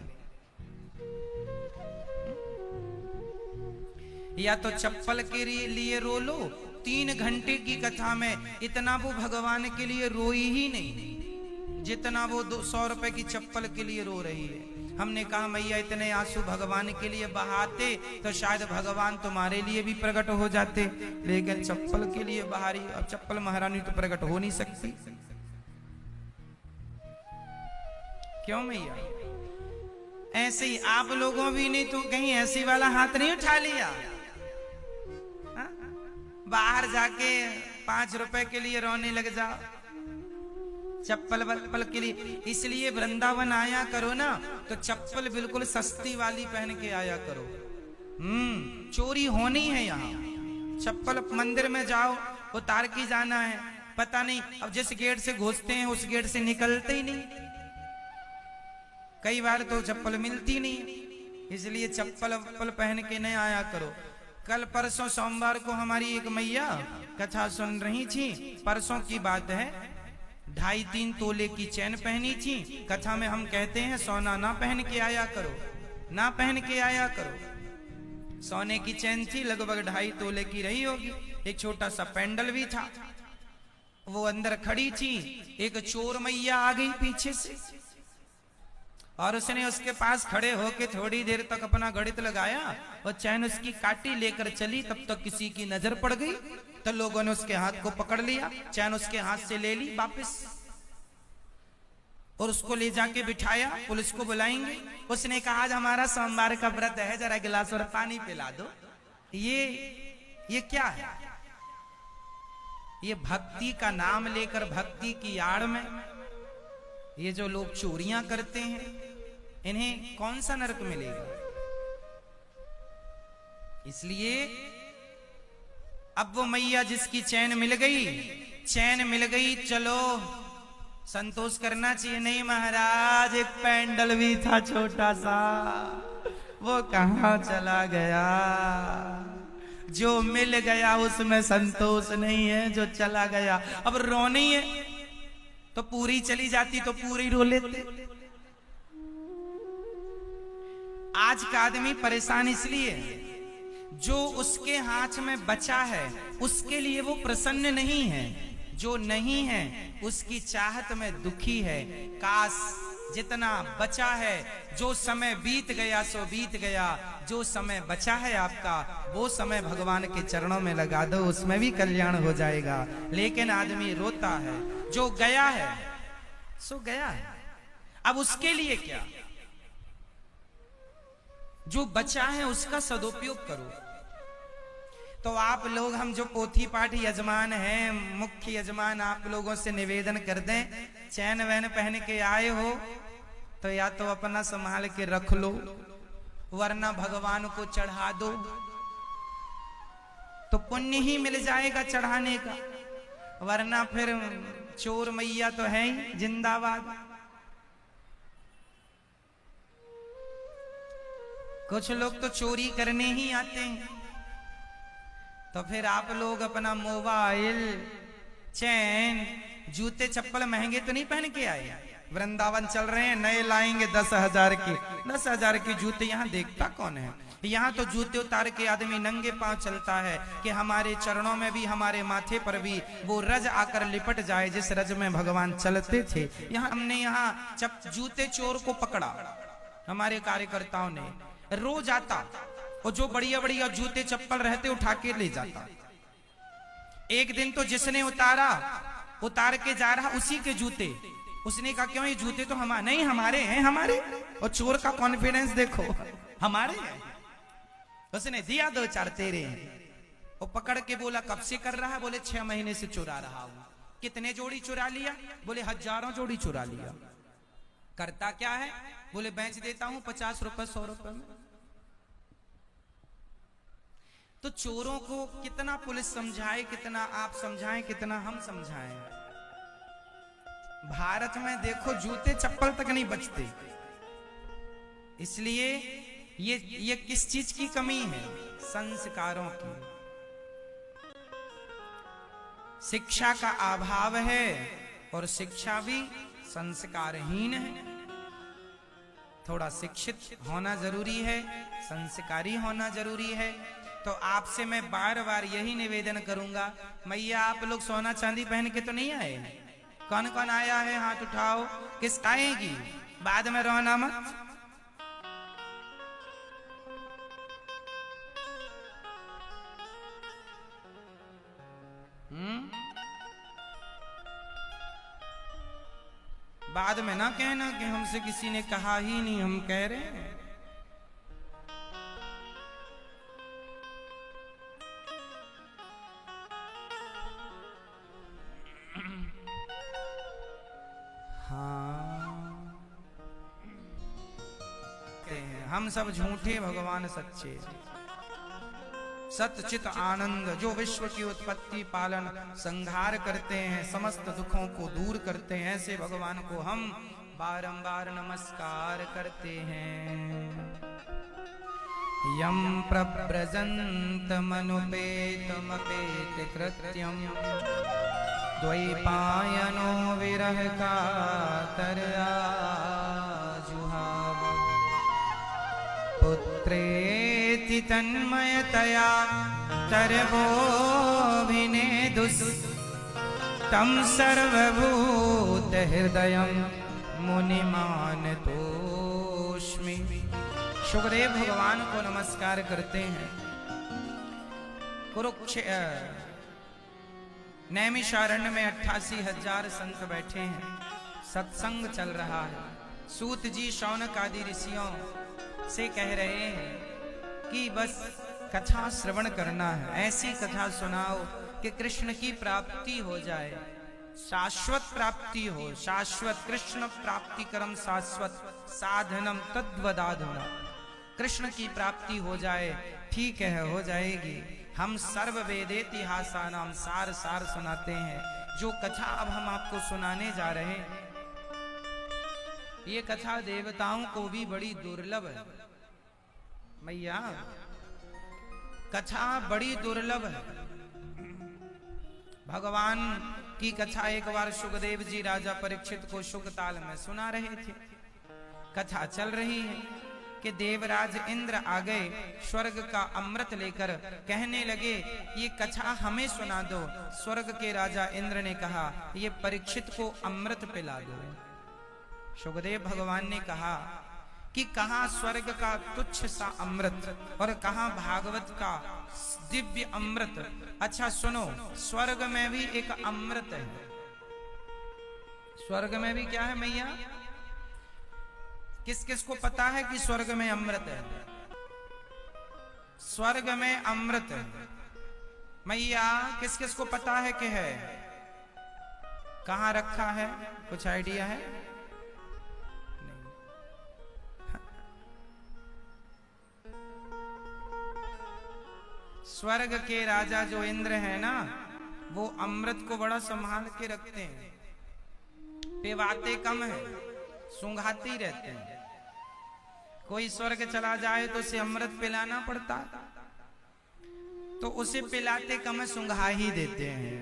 या तो चप्पल के लिए रो लो, 3 घंटे की कथा में इतना वो भगवान के लिए रोई ही नहीं जितना वो 100 रुपए की चप्पल के लिए रो रही है। हमने कहा मैया, इतने आंसू भगवान के लिए बहाते तो शायद भगवान तुम्हारे लिए भी प्रकट हो जाते, लेकिन चप्पल के लिए बहारी। अब चप्पल महारानी तो प्रकट हो नहीं सकती। क्यों मैया? ऐसे ही आप लोगों भी नहीं तो कहीं ऐसी वाला हाथ नहीं उठा लिया? हा? बाहर जाके 5 रुपए के लिए रोने लग जाओ, चप्पल वप्पल के लिए। इसलिए वृंदावन आया करो ना तो चप्पल बिल्कुल सस्ती वाली पहन के आया करो। चोरी होनी है यहाँ। चप्पल मंदिर में जाओ, उतार के जाना है, पता नहीं अब जिस गेट से घुसते हैं उस गेट से निकलते ही नहीं। कई बार तो चप्पल मिलती नहीं, इसलिए चप्पल वप्पल पहन के नहीं आया करो। कल परसों सोमवार को हमारी एक मैया कथा सुन रही थी, परसों की बात है, 2.5-3 तोले की चैन पहनी थी। कथा में हम कहते हैं सोना ना पहन के आया करो, ना पहन के आया करो। सोने की चैन थी, लगभग 2.5 तोले की रही होगी। एक छोटा सा पेंडल भी था। वो अंदर खड़ी थी, एक चोर मैया आ गई पीछे से और उसने उसके पास खड़े होके थोड़ी देर तक अपना गणित लगाया और चैन उसकी काटी लेकर चली। तब तक किसी की नजर पड़ गई तो लोगों ने उसके हाथ को पकड़ लिया, चैन उसके हाथ से ले ली वापस और उसको ले जाके बिठाया। पुलिस को बुलाएंगे। उसने कहा आज हमारा सोमवार का व्रत है, जरा गिलास और पानी पिला दो। ये क्या है? ये भक्ति का नाम लेकर भक्ति की आड़ में ये जो लोग चोरियां करते हैं, इन्हें कौन सा नरक मिलेगा? इसलिए अब वो मैया जिसकी चैन मिल गई, चलो संतोष करना चाहिए। नहीं महाराज, एक पैंडल भी था छोटा सा, वो कहाँ चला गया। जो मिल गया उसमें संतोष नहीं है, जो चला गया। अब रोनी है तो पूरी चली जाती तो पूरी रो लेते। आज का आदमी परेशान इसलिए जो उसके हाथ में बचा है उसके लिए वो प्रसन्न नहीं है, जो नहीं है उसकी चाहत में दुखी है। काश जितना बचा है, जो समय बीत गया सो बीत गया, जो समय बचा है आपका वो समय भगवान के चरणों में लगा दो, उसमें भी कल्याण हो जाएगा। लेकिन आदमी रोता है, जो गया है सो गया है, अब उसके लिए क्या। जो बचा है उसका सदुपयोग करो। तो आप लोग, हम जो पोथी पाठ यजमान हैं, मुख्य यजमान, आप लोगों से निवेदन कर दें, चैन वैन पहन के आए हो तो या तो अपना संभाल के रख लो, वरना भगवान को चढ़ा दो तो पुण्य ही मिल जाएगा चढ़ाने का, वरना फिर चोर मैया तो है ही जिंदाबाद। कुछ लोग तो चोरी करने ही आते हैं, तो फिर आप लोग अपना मोबाइल, चैन, जूते चप्पल महंगे तो नहीं पहन के आए। वृंदावन चल रहे हैं, नए लाएंगे 10,000 के, 10,000 के जूते। यहाँ देखता कौन है। यहाँ तो जूते उतार के आदमी नंगे पांव चलता है कि हमारे चरणों में भी, हमारे माथे पर भी वो रज आकर लिपट जाए जिस रज में भगवान चलते थे। यहाँ हमने यहाँ जूते चोर को पकड़ा, हमारे कार्यकर्ताओं ने रोज आता और जो बढ़िया बढ़िया जूते चप्पल रहते उठा के ले जाता। एक दिन तो जिसने उतार के जा रहा उसी के जूते, उसने कहा क्यों, ये जूते तो हमारे नहीं, हमारे हैं, हमारे। और चोर का कॉन्फिडेंस देखो, हमारे हैं। उसने दिया 2-4 तेरे हैं। वो पकड़ के बोला कब से कर रहा है, बोले 6 महीने से चुरा रहा हूं। कितने जोड़ी चुरा लिया, बोले हजारों जोड़ी चुरा लिया। करता क्या है, बोले बेच देता हूं 50 रुपए 100 रुपए में। तो चोरों को कितना पुलिस समझाए, कितना आप समझाएं, कितना हम समझाएं। भारत में देखो जूते चप्पल तक नहीं बचते। इसलिए ये किस चीज की कमी है, संस्कारों की। शिक्षा का अभाव है और शिक्षा भी संस्कारहीन है। थोड़ा शिक्षित होना जरूरी है, संस्कारी होना जरूरी है। तो आपसे मैं बार बार यही निवेदन करूंगा, मैया आप लोग सोना चांदी पहन के तो नहीं आए। कौन कौन आया है हाथ उठाओ, किस आएगी, बाद में रोना मत। बाद में ना कहना कि हमसे किसी ने कहा ही नहीं, हम कह रहे हैं। हम सब झूठे, भगवान सच्चे। सतचित आनंद जो विश्व की उत्पत्ति पालन संहार करते हैं, समस्त दुखों को दूर करते हैं, ऐसे भगवान को हम बारंबार नमस्कार करते हैं। यम प्रव्रजन्त मनुपेतमपेत कृत्यम द्वैपायनो विरह कातर आजुहाव पुत्रेति तन्मयतया तरवोऽभिनेदुस् तं सर्वभूत हृदयं मुनिमानतोऽस्मि। शुकदेव भगवान को नमस्कार करते हैं। नैमिषारण्य में 88,000 संत बैठे हैं, सत्संग चल रहा है। सूत जी शौनक आदि ऋषियों से कह रहे हैं कि बस कथा श्रवण करना है, ऐसी कथा सुनाओ कि कृष्ण की प्राप्ति हो जाए, शाश्वत प्राप्ति हो। शाश्वत कृष्ण प्राप्ति करम शाश्वत साधनम तद्वदाधुना। कृष्ण की प्राप्ति हो जाए, ठीक है हो जाएगी। हम सर्व वेदेतिहासा नाम सार सार सुनाते हैं। जो कथा अब हम आपको सुनाने जा रहे हैं ये कथा देवताओं को भी बड़ी दुर्लभ है मैया, कथा बड़ी दुर्लभ है। भगवान की कथा एक बार सुखदेव जी राजा परीक्षित को शुकताल में सुना रहे थे। कथा चल रही है कि देवराज इंद्र आ गए स्वर्ग का अमृत लेकर, कहने लगे ये कथा हमें सुना दो। स्वर्ग के राजा इंद्र ने कहा ये परीक्षित को अमृत पिला दो। सुखदेव भगवान ने कहा कि कहाँ स्वर्ग का तुच्छ सा अमृत और कहाँ भागवत का दिव्य अमृत। अच्छा सुनो, स्वर्ग में भी एक अमृत है। स्वर्ग में भी क्या है मैया? किस किस को पता है कि स्वर्ग में अमृत है? स्वर्ग में अमृत है मैया, किस किस को पता है कि है? कहाँ रखा है? कुछ आइडिया है? स्वर्ग के राजा जो इंद्र है ना, वो अमृत को बड़ा संभाल के रखते हैं। पिवाते कम है, सुंघाते ही रहते हैं। कोई स्वर्ग चला जाए तो उसे अमृत पिलाना पड़ता, तो उसे पिलाते कम है, सुंघा ही देते हैं।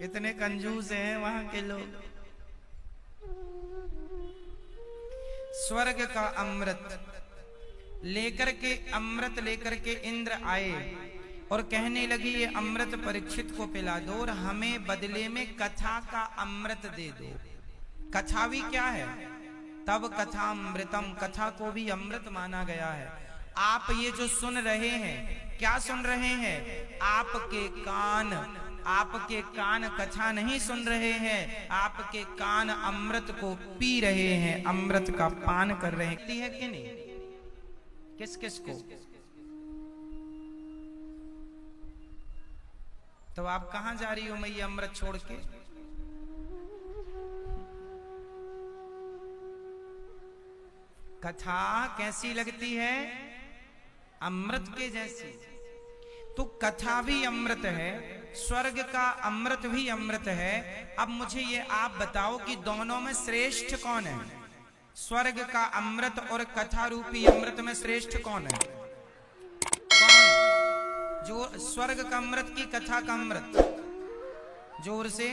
इतने कंजूस हैं वहां के लोग। स्वर्ग का अमृत लेकर के इंद्र आए और कहने लगी ये अमृत परीक्षित को पिला दो और हमें बदले में कथा का अमृत दे दो। कथा भी क्या है? तब कथा अमृतम, कथा को भी अमृत माना गया है। आप ये जो सुन रहे हैं, क्या सुन रहे हैं? आपके कान कथा नहीं सुन रहे हैं, आपके कान अमृत को पी रहे हैं, अमृत का पान कर रहे हैं। है कि नहीं? किस किस को? तो आप कहां जा रही हो मैया अमृत छोड़ के? कथा कैसी लगती है? अमृत के जैसी। तो कथा भी अमृत है, स्वर्ग का अमृत भी अमृत है। अब मुझे ये आप बताओ कि दोनों में श्रेष्ठ कौन है? स्वर्ग का अमृत और कथा रूपी अमृत में श्रेष्ठ कौन है? कौन? जो स्वर्ग का अमृत की कथा का अमृत? जोर से।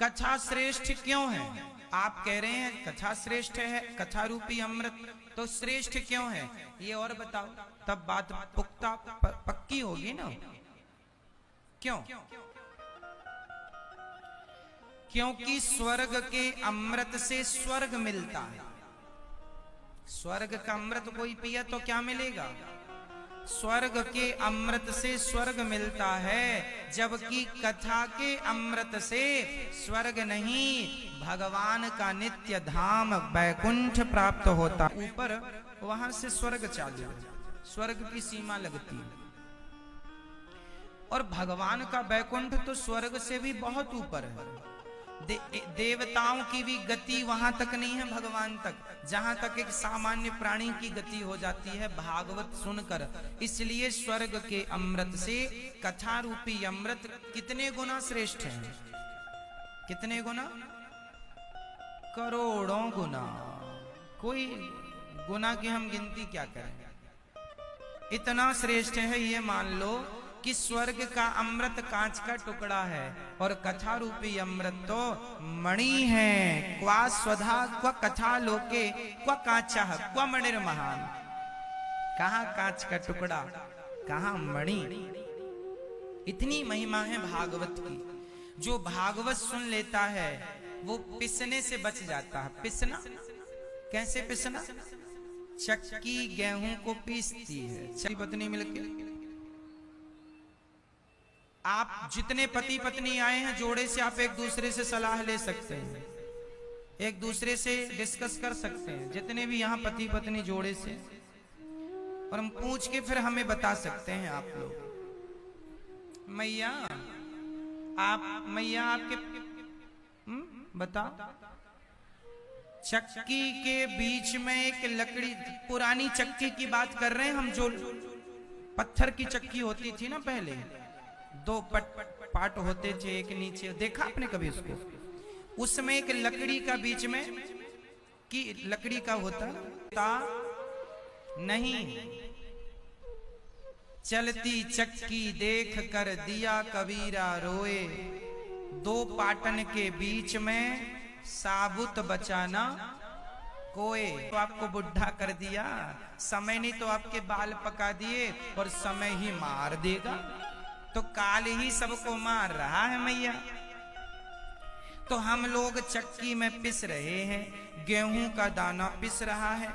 कथा श्रेष्ठ क्यों है? आप कह रहे हैं कथा श्रेष्ठ है, कथा रूपी अमृत, तो श्रेष्ठ क्यों है ये और बताओ, तब बात पुख्ता पक्की होगी ना। क्यों? क्योंकि स्वर्ग के अमृत से स्वर्ग मिलता है। स्वर्ग का अमृत कोई पिया तो क्या मिलेगा? स्वर्ग के अमृत से स्वर्ग मिलता है, जबकि कथा के अमृत से स्वर्ग नहीं, भगवान का नित्य धाम वैकुंठ प्राप्त होता। ऊपर वहां से स्वर्ग चालू है, स्वर्ग की सीमा लगती है। और भगवान का वैकुंठ तो स्वर्ग से भी बहुत ऊपर है। देवताओं की भी गति वहां तक नहीं है भगवान तक, जहां तक एक सामान्य प्राणी की गति हो जाती है भागवत सुनकर। इसलिए स्वर्ग के अमृत से कथा रूपी अमृत कितने गुना श्रेष्ठ है? कितने गुना? करोड़ों गुना। कोई गुना की हम गिनती क्या करें, इतना श्रेष्ठ है। ये मान लो कि स्वर्ग का अमृत कांच का टुकड़ा है और कथा रूपी अमृत तो मणि है। क्वा स्वधा क्वा कथा लोके क्वा कांचा क्वा मणिर महान। कहाँ कांच का टुकड़ा, कहाँ मणि। इतनी महिमा है भागवत की। जो भागवत सुन लेता है वो पिसने से बच जाता है। पिसना कैसे? पिसना, चक्की गेहूं को पीसती है, चक्की पत्नी मिलकर। आप जितने पति पत्नी आए हैं जोड़े से, आप एक दूसरे से सलाह ले सकते हैं, एक दूसरे से डिस्कस कर सकते हैं, जितने भी यहाँ पति पत्नी जोड़े से, और हम पूछ के फिर हमें बता सकते हैं आप लोग। मैया आपके बताओ, चक्की के बीच में एक लकड़ी, पुरानी चक्की की बात कर रहे हैं हम, जो पत्थर की चक्की होती थी ना पहले, दो पार्ट होते थे, एक नीचे, देखा आपने कभी उसको? उसमें एक लकड़ी का बीच में कि लकड़ी का होता नहीं, चलती चक्की देख कर दिया कबीरा रोए, दो पाटन के बीच में साबुत बचाना कोए। तो आपको बुढ़ा कर दिया, समय ने तो आपके बाल पका दिए और समय ही मार देगा, तो काल ही सबको मार रहा है मैया। तो हम लोग चक्की में पिस रहे हैं, गेहूं का दाना पिस रहा है,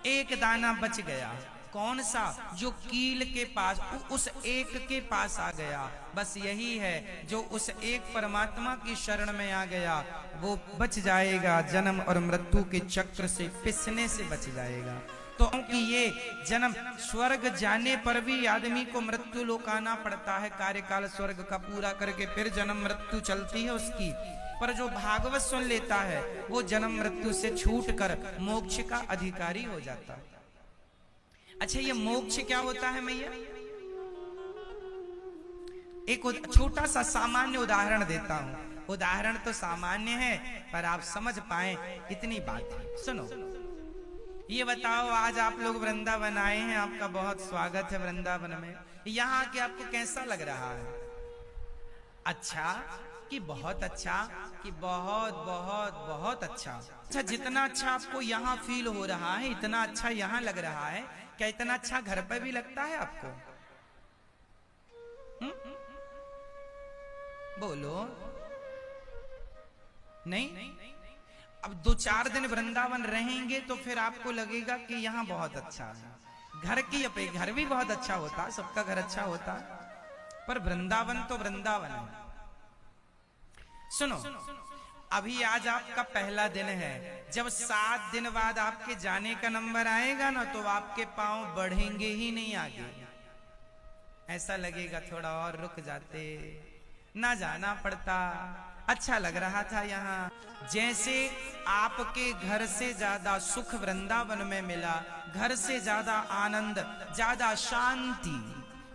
एक दाना बच गया, कौन सा? जो कील के पास, उस एक के पास आ गया। बस यही है, जो उस एक परमात्मा की शरण में आ गया वो बच जाएगा, जन्म और मृत्यु के चक्र से पिसने से बच जाएगा। तो क्योंकि ये जन्म, स्वर्ग जाने पर भी आदमी को मृत्यु लोक आना पड़ता है, कार्यकाल स्वर्ग का पूरा करके फिर जन्म मृत्यु चलती है उसकी। पर जो भागवत सुन लेता है वो जन्म मृत्यु से छूट कर मोक्ष का अधिकारी हो जाता है। अच्छा, ये मोक्ष क्या होता है मैया? एक छोटा सा सामान्य उदाहरण देता हूं। उदाहरण तो सामान्य है पर आप समझ पाए इतनी बात है। सुनो, ये बताओ, आज आप लोग वृंदावन आए हैं, आपका बहुत स्वागत है वृंदावन में। यहाँ के आपको कैसा लग रहा है? अच्छा कि बहुत अच्छा कि बहुत बहुत बहुत अच्छा? अच्छा, जितना अच्छा आपको यहाँ फील हो रहा है, इतना अच्छा यहाँ लग रहा है, क्या इतना अच्छा घर पर भी लगता है आपको? बोलो नहीं? अब 2-4 दिन वृंदावन रहेंगे तो फिर आपको लगेगा कि यहाँ बहुत अच्छा है। घर की अपेक्षा घर भी बहुत अच्छा होता, सबका घर अच्छा होता, पर वृंदावन तो वृंदावन है। सुनो, अभी आज आपका पहला दिन है, जब 7 दिन बाद आपके जाने का नंबर आएगा ना, तो आपके पांव बढ़ेंगे ही नहीं आगे। ऐसा लगेगा थोड़ा और रुक जाते, ना जाना पड़ता, अच्छा लग रहा था यहाँ। जैसे आपके घर से ज्यादा सुख वृंदावन में मिला, घर से ज्यादा आनंद, ज्यादा शांति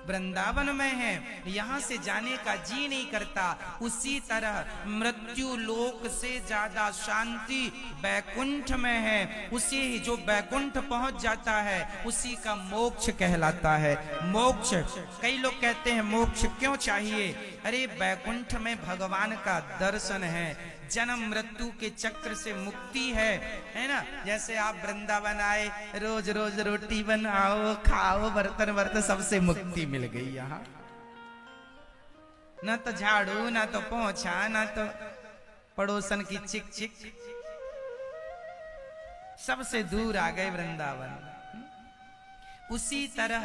वृंदावन में है, यहाँ से जाने का जी नहीं करता। उसी तरह मृत्यु लोक से ज्यादा शांति बैकुंठ में है। उसी जो बैकुंठ पहुंच जाता है उसी का मोक्ष कहलाता है। मोक्ष, कई लोग कहते हैं मोक्ष क्यों चाहिए? अरे बैकुंठ में भगवान का दर्शन है, जन्म मृत्यु के चक्र से मुक्ति है ना? जैसे आप वृंदावन आए, रोज रोज रोटी बनाओ, खाओ, बर्तन बर्तन सबसे मुक्ति मिल गई। यहाँ न तो झाड़ू, ना तो पोंछा, ना तो पड़ोसन की चिक चिक, सबसे दूर आ गए वृंदावन। उसी तरह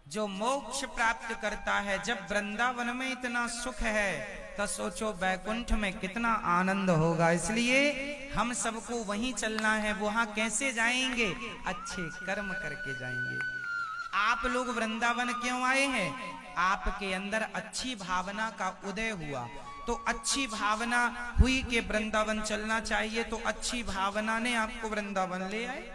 जो मोक्ष प्राप्त करता है, जब वृंदावन में इतना सुख है तो सोचो बैकुंठ में कितना आनंद होगा। इसलिए हम सबको वहीं चलना है। वहां कैसे जाएंगे? अच्छे कर्म करके जाएंगे। आप लोग वृंदावन क्यों आए हैं? आपके अंदर अच्छी भावना का उदय हुआ, तो अच्छी भावना हुई कि वृंदावन चलना चाहिए, तो अच्छी भावना ने आपको वृंदावन ले आए।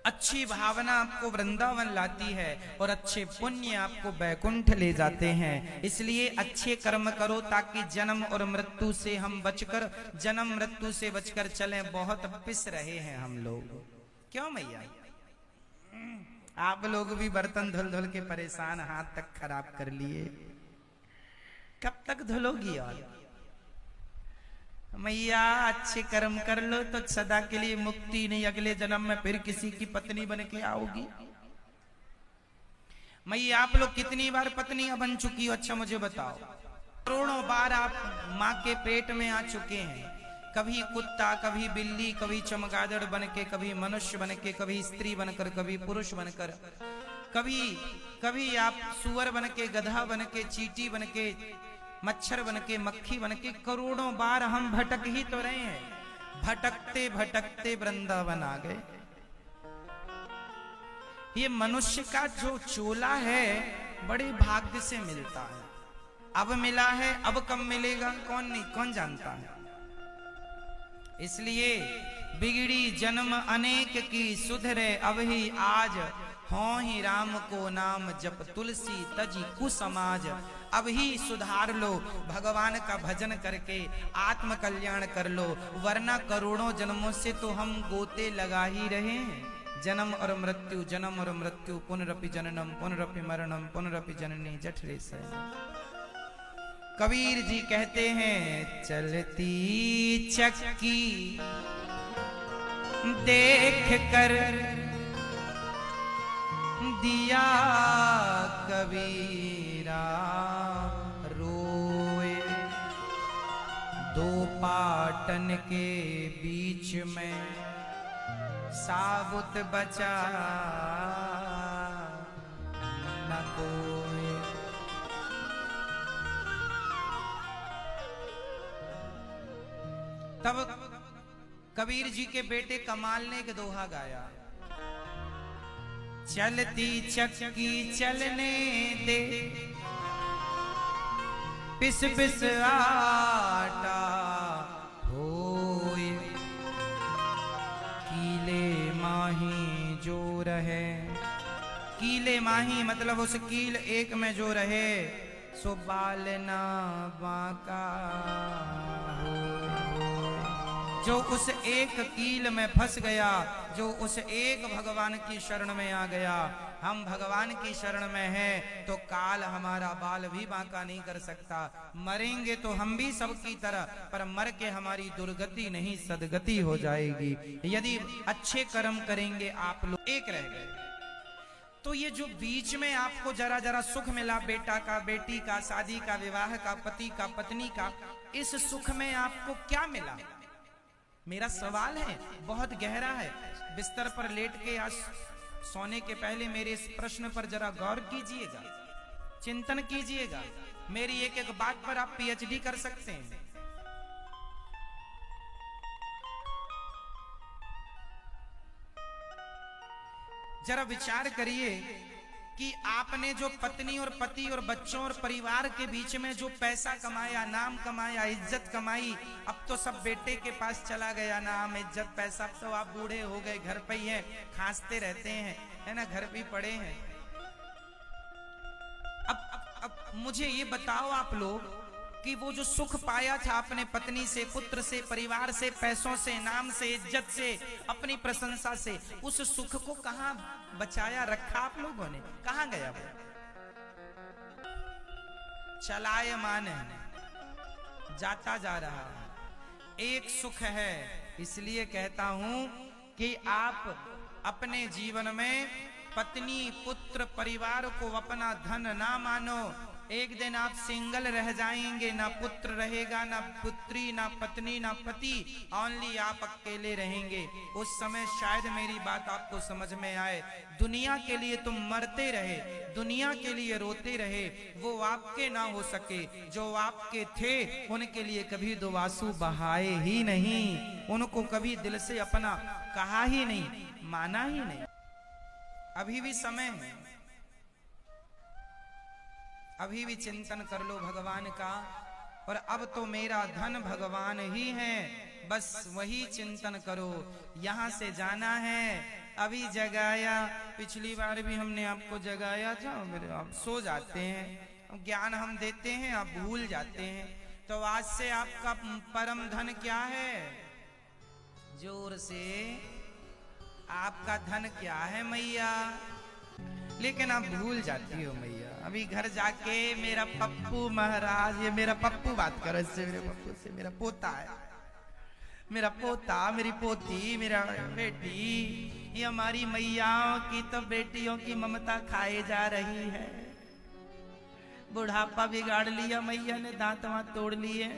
अच्छी भावना आपको वृंदावन लाती है और अच्छे पुण्य आपको बैकुंठ ले जाते हैं। इसलिए अच्छे कर्म करो ताकि जन्म और मृत्यु से हम बचकर, जन्म मृत्यु से बचकर चलें। बहुत पिस रहे हैं हम लोग, क्यों मैया? आप लोग भी बर्तन धुल धुल के परेशान, हाथ तक खराब कर लिए, कब तक धुलोगी? और मैया अच्छे कर्म कर लो तो सदा के लिए मुक्ति नहीं, अगले जन्म में फिर किसी की पत्नी बन के आओगी। मैया आप लोग कितनी बार पत्नियां बन चुकी हो? अच्छा मुझे बताओ। करोड़ों बार आप माँ के पेट में आ चुके हैं। कभी कुत्ता, कभी बिल्ली, कभी चमगादड़ बन के, कभी मनुष्य बन के, कभी स्त्री बनकर, कभी पुरुष बनकर, कभी आप सुअर बन के, गधा बन के, चींटी बन के, मच्छर बन के, मक्खी बन के। करोड़ों बार हम भटक ही तो रहे हैं। भटकते भटकते वृंदावन आ गए। ये मनुष्य का जो चोला है बड़े भाग्य से मिलता है। अब मिला है, अब कब मिलेगा कौन जानता है। इसलिए बिगड़ी जन्म अनेक की सुधरे अवही आज, हों ही राम को नाम जप तुलसी तजी कुसमाज। अब ही सुधार लो, भगवान का भजन करके आत्म कल्याण कर लो, वरना करोड़ों जन्मों से तो हम गोते लगा ही रहे हैं। जन्म और मृत्यु, जन्म और मृत्यु, पुनरपि जननम पुनरपि मरणम पुनरपि जननी जठरे शयनम। कबीर जी कहते हैं चलती चक्की देख कर दिया कबीरा रोए, दो पाटन के बीच में साबुत बचा न कोई। तब कबीर जी के बेटे कमाल ने एक दोहा गाया, चलती चक्की चलने दे, पिस पिस आटा होए, कीले माही जो रहे। कीले माही मतलब उस कील एक में जो रहे, सो बाल ना बांका होए। जो उस एक कील में फंस गया, जो उस एक भगवान की शरण में आ गया, हम भगवान की शरण में हैं तो काल हमारा बाल भी बांका नहीं कर सकता। मरेंगे तो हम भी सबकी तरह, पर मर के हमारी दुर्गति नहीं सदगति हो जाएगी। यदि अच्छे कर्म करेंगे आप लोग। एक रह गए तो ये जो बीच में आपको जरा जरा सुख मिला, बेटा का, बेटी का, शादी का, विवाह का, पति का, पत्नी का, इस सुख में आपको क्या मिला? मेरा सवाल है, बहुत गहरा है। बिस्तर पर लेट के आज सोने के पहले मेरे इस प्रश्न पर जरा गौर कीजिएगा, चिंतन कीजिएगा। मेरी एक एक बात पर आप पीएचडी कर सकते हैं। जरा विचार करिए कि आपने जो पत्नी और पति और बच्चों और परिवार के बीच में जो पैसा कमाया, नाम कमाया, इज्जत कमाई, अब तो सब बेटे के पास चला गया। नाम, इज्जत, पैसा, तो आप बूढ़े हो गए, घर पे ही हैं, खांसते रहते हैं, है ना, घर पे पड़े हैं। अब मुझे ये बताओ आप लोग कि वो जो सुख पाया था अपने पत्नी से, पुत्र से, परिवार से, पैसों से, नाम से, इज्जत से, अपनी प्रशंसा से, उस सुख को कहां बचाया रखा आप लोगों ने? कहां गया वो? चलायमान है, जाता जा रहा है। एक सुख है, इसलिए कहता हूं कि आप अपने जीवन में पत्नी, पुत्र, परिवार को अपना धन ना मानो। एक दिन आप सिंगल रह जाएंगे, ना पुत्र रहेगा, ना पुत्री, ना पत्नी, ना पति, ओनली आप अकेले रहेंगे। उस समय शायद मेरी बात आपको समझ में आए। दुनिया के लिए तुम मरते रहे, दुनिया के लिए रोते रहे, वो आपके ना हो सके। जो आपके थे उनके लिए कभी दो आंसू बहाए ही नहीं, उनको कभी दिल से अपना कहा ही नहीं, माना ही नहीं। अभी भी समय है, अभी भी चिंतन कर लो भगवान का। और अब तो मेरा धन भगवान ही है, बस वही चिंतन करो। यहां से जाना है, अभी जगाया, पिछली बार भी हमने आपको जगाया था, आप सो जाते हैं, ज्ञान हम देते हैं, आप भूल जाते हैं। तो आज से आपका परम धन क्या है? जोर से, आपका धन क्या है मैया? लेकिन आप भूल जाती हो मैया। अभी घर जाके मेरा पप्पू महाराज, ये मेरा पप्पू बात करो इससे, मेरे पप्पू से, मेरा पोता है, मेरा पोता, मेरी पोती, मेरा बेटी, ये हमारी मैयाओं की तो बेटियों की ममता खाए जा रही है। बुढ़ापा बिगाड़ लिया मैया ने, दांत वांत तोड़ लिए,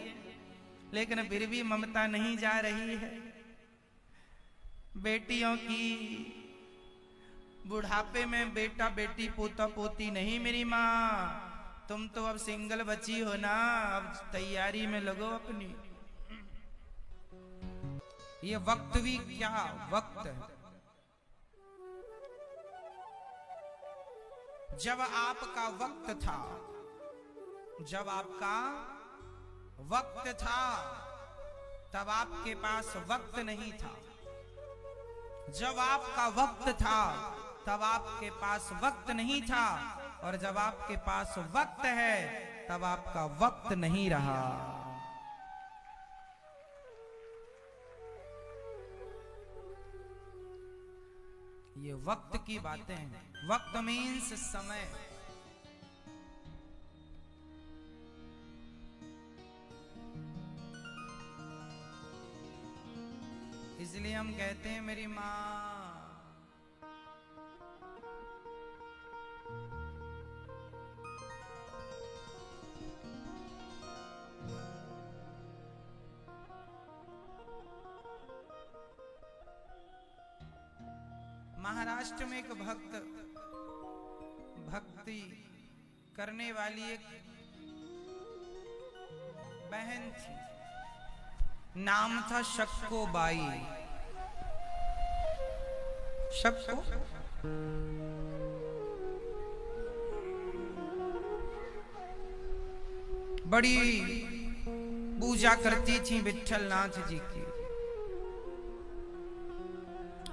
लेकिन फिर भी ममता नहीं जा रही है। बेटियों की बुढ़ापे में बेटा बेटी पोता पोती नहीं। मेरी माँ, तुम तो अब सिंगल बची हो ना, अब तैयारी में लगो अपनी। ये वक्त भी क्या वक्त है। जब आपका वक्त था, जब आपका वक्त था, तब आपके पास वक्त नहीं था। जब आपका वक्त था तब आपके पास वक्त नहीं था, और जब आपके पास वक्त है तब आपका वक्त नहीं रहा। ये वक्त की बातें हैं। वक्त मीन्स समय। इसलिए हम कहते हैं मेरी माँ महाराष्ट्र में एक भक्ति करने वाली एक बहन थी, नाम था शक्को बाई। शक्को बड़ी पूजा करती थी विट्ठल नाथ जी की,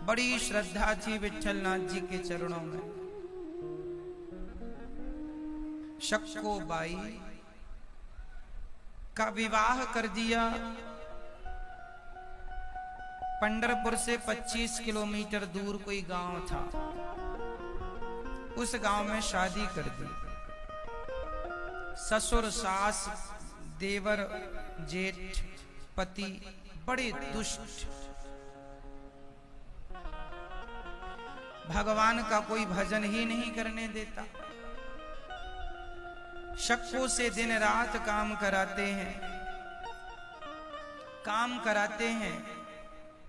बड़ी श्रद्धा थी विट्ठल नाथ जी के चरणों में। शक्को बाई का विवाह कर दिया। पंढरपुर से 25 किलोमीटर दूर कोई गांव था, उस गांव में शादी कर दी। ससुर सास देवर जेठ पति बड़े दुष्ट, भगवान का कोई भजन ही नहीं करने देता। शक्को से दिन रात काम कराते हैं,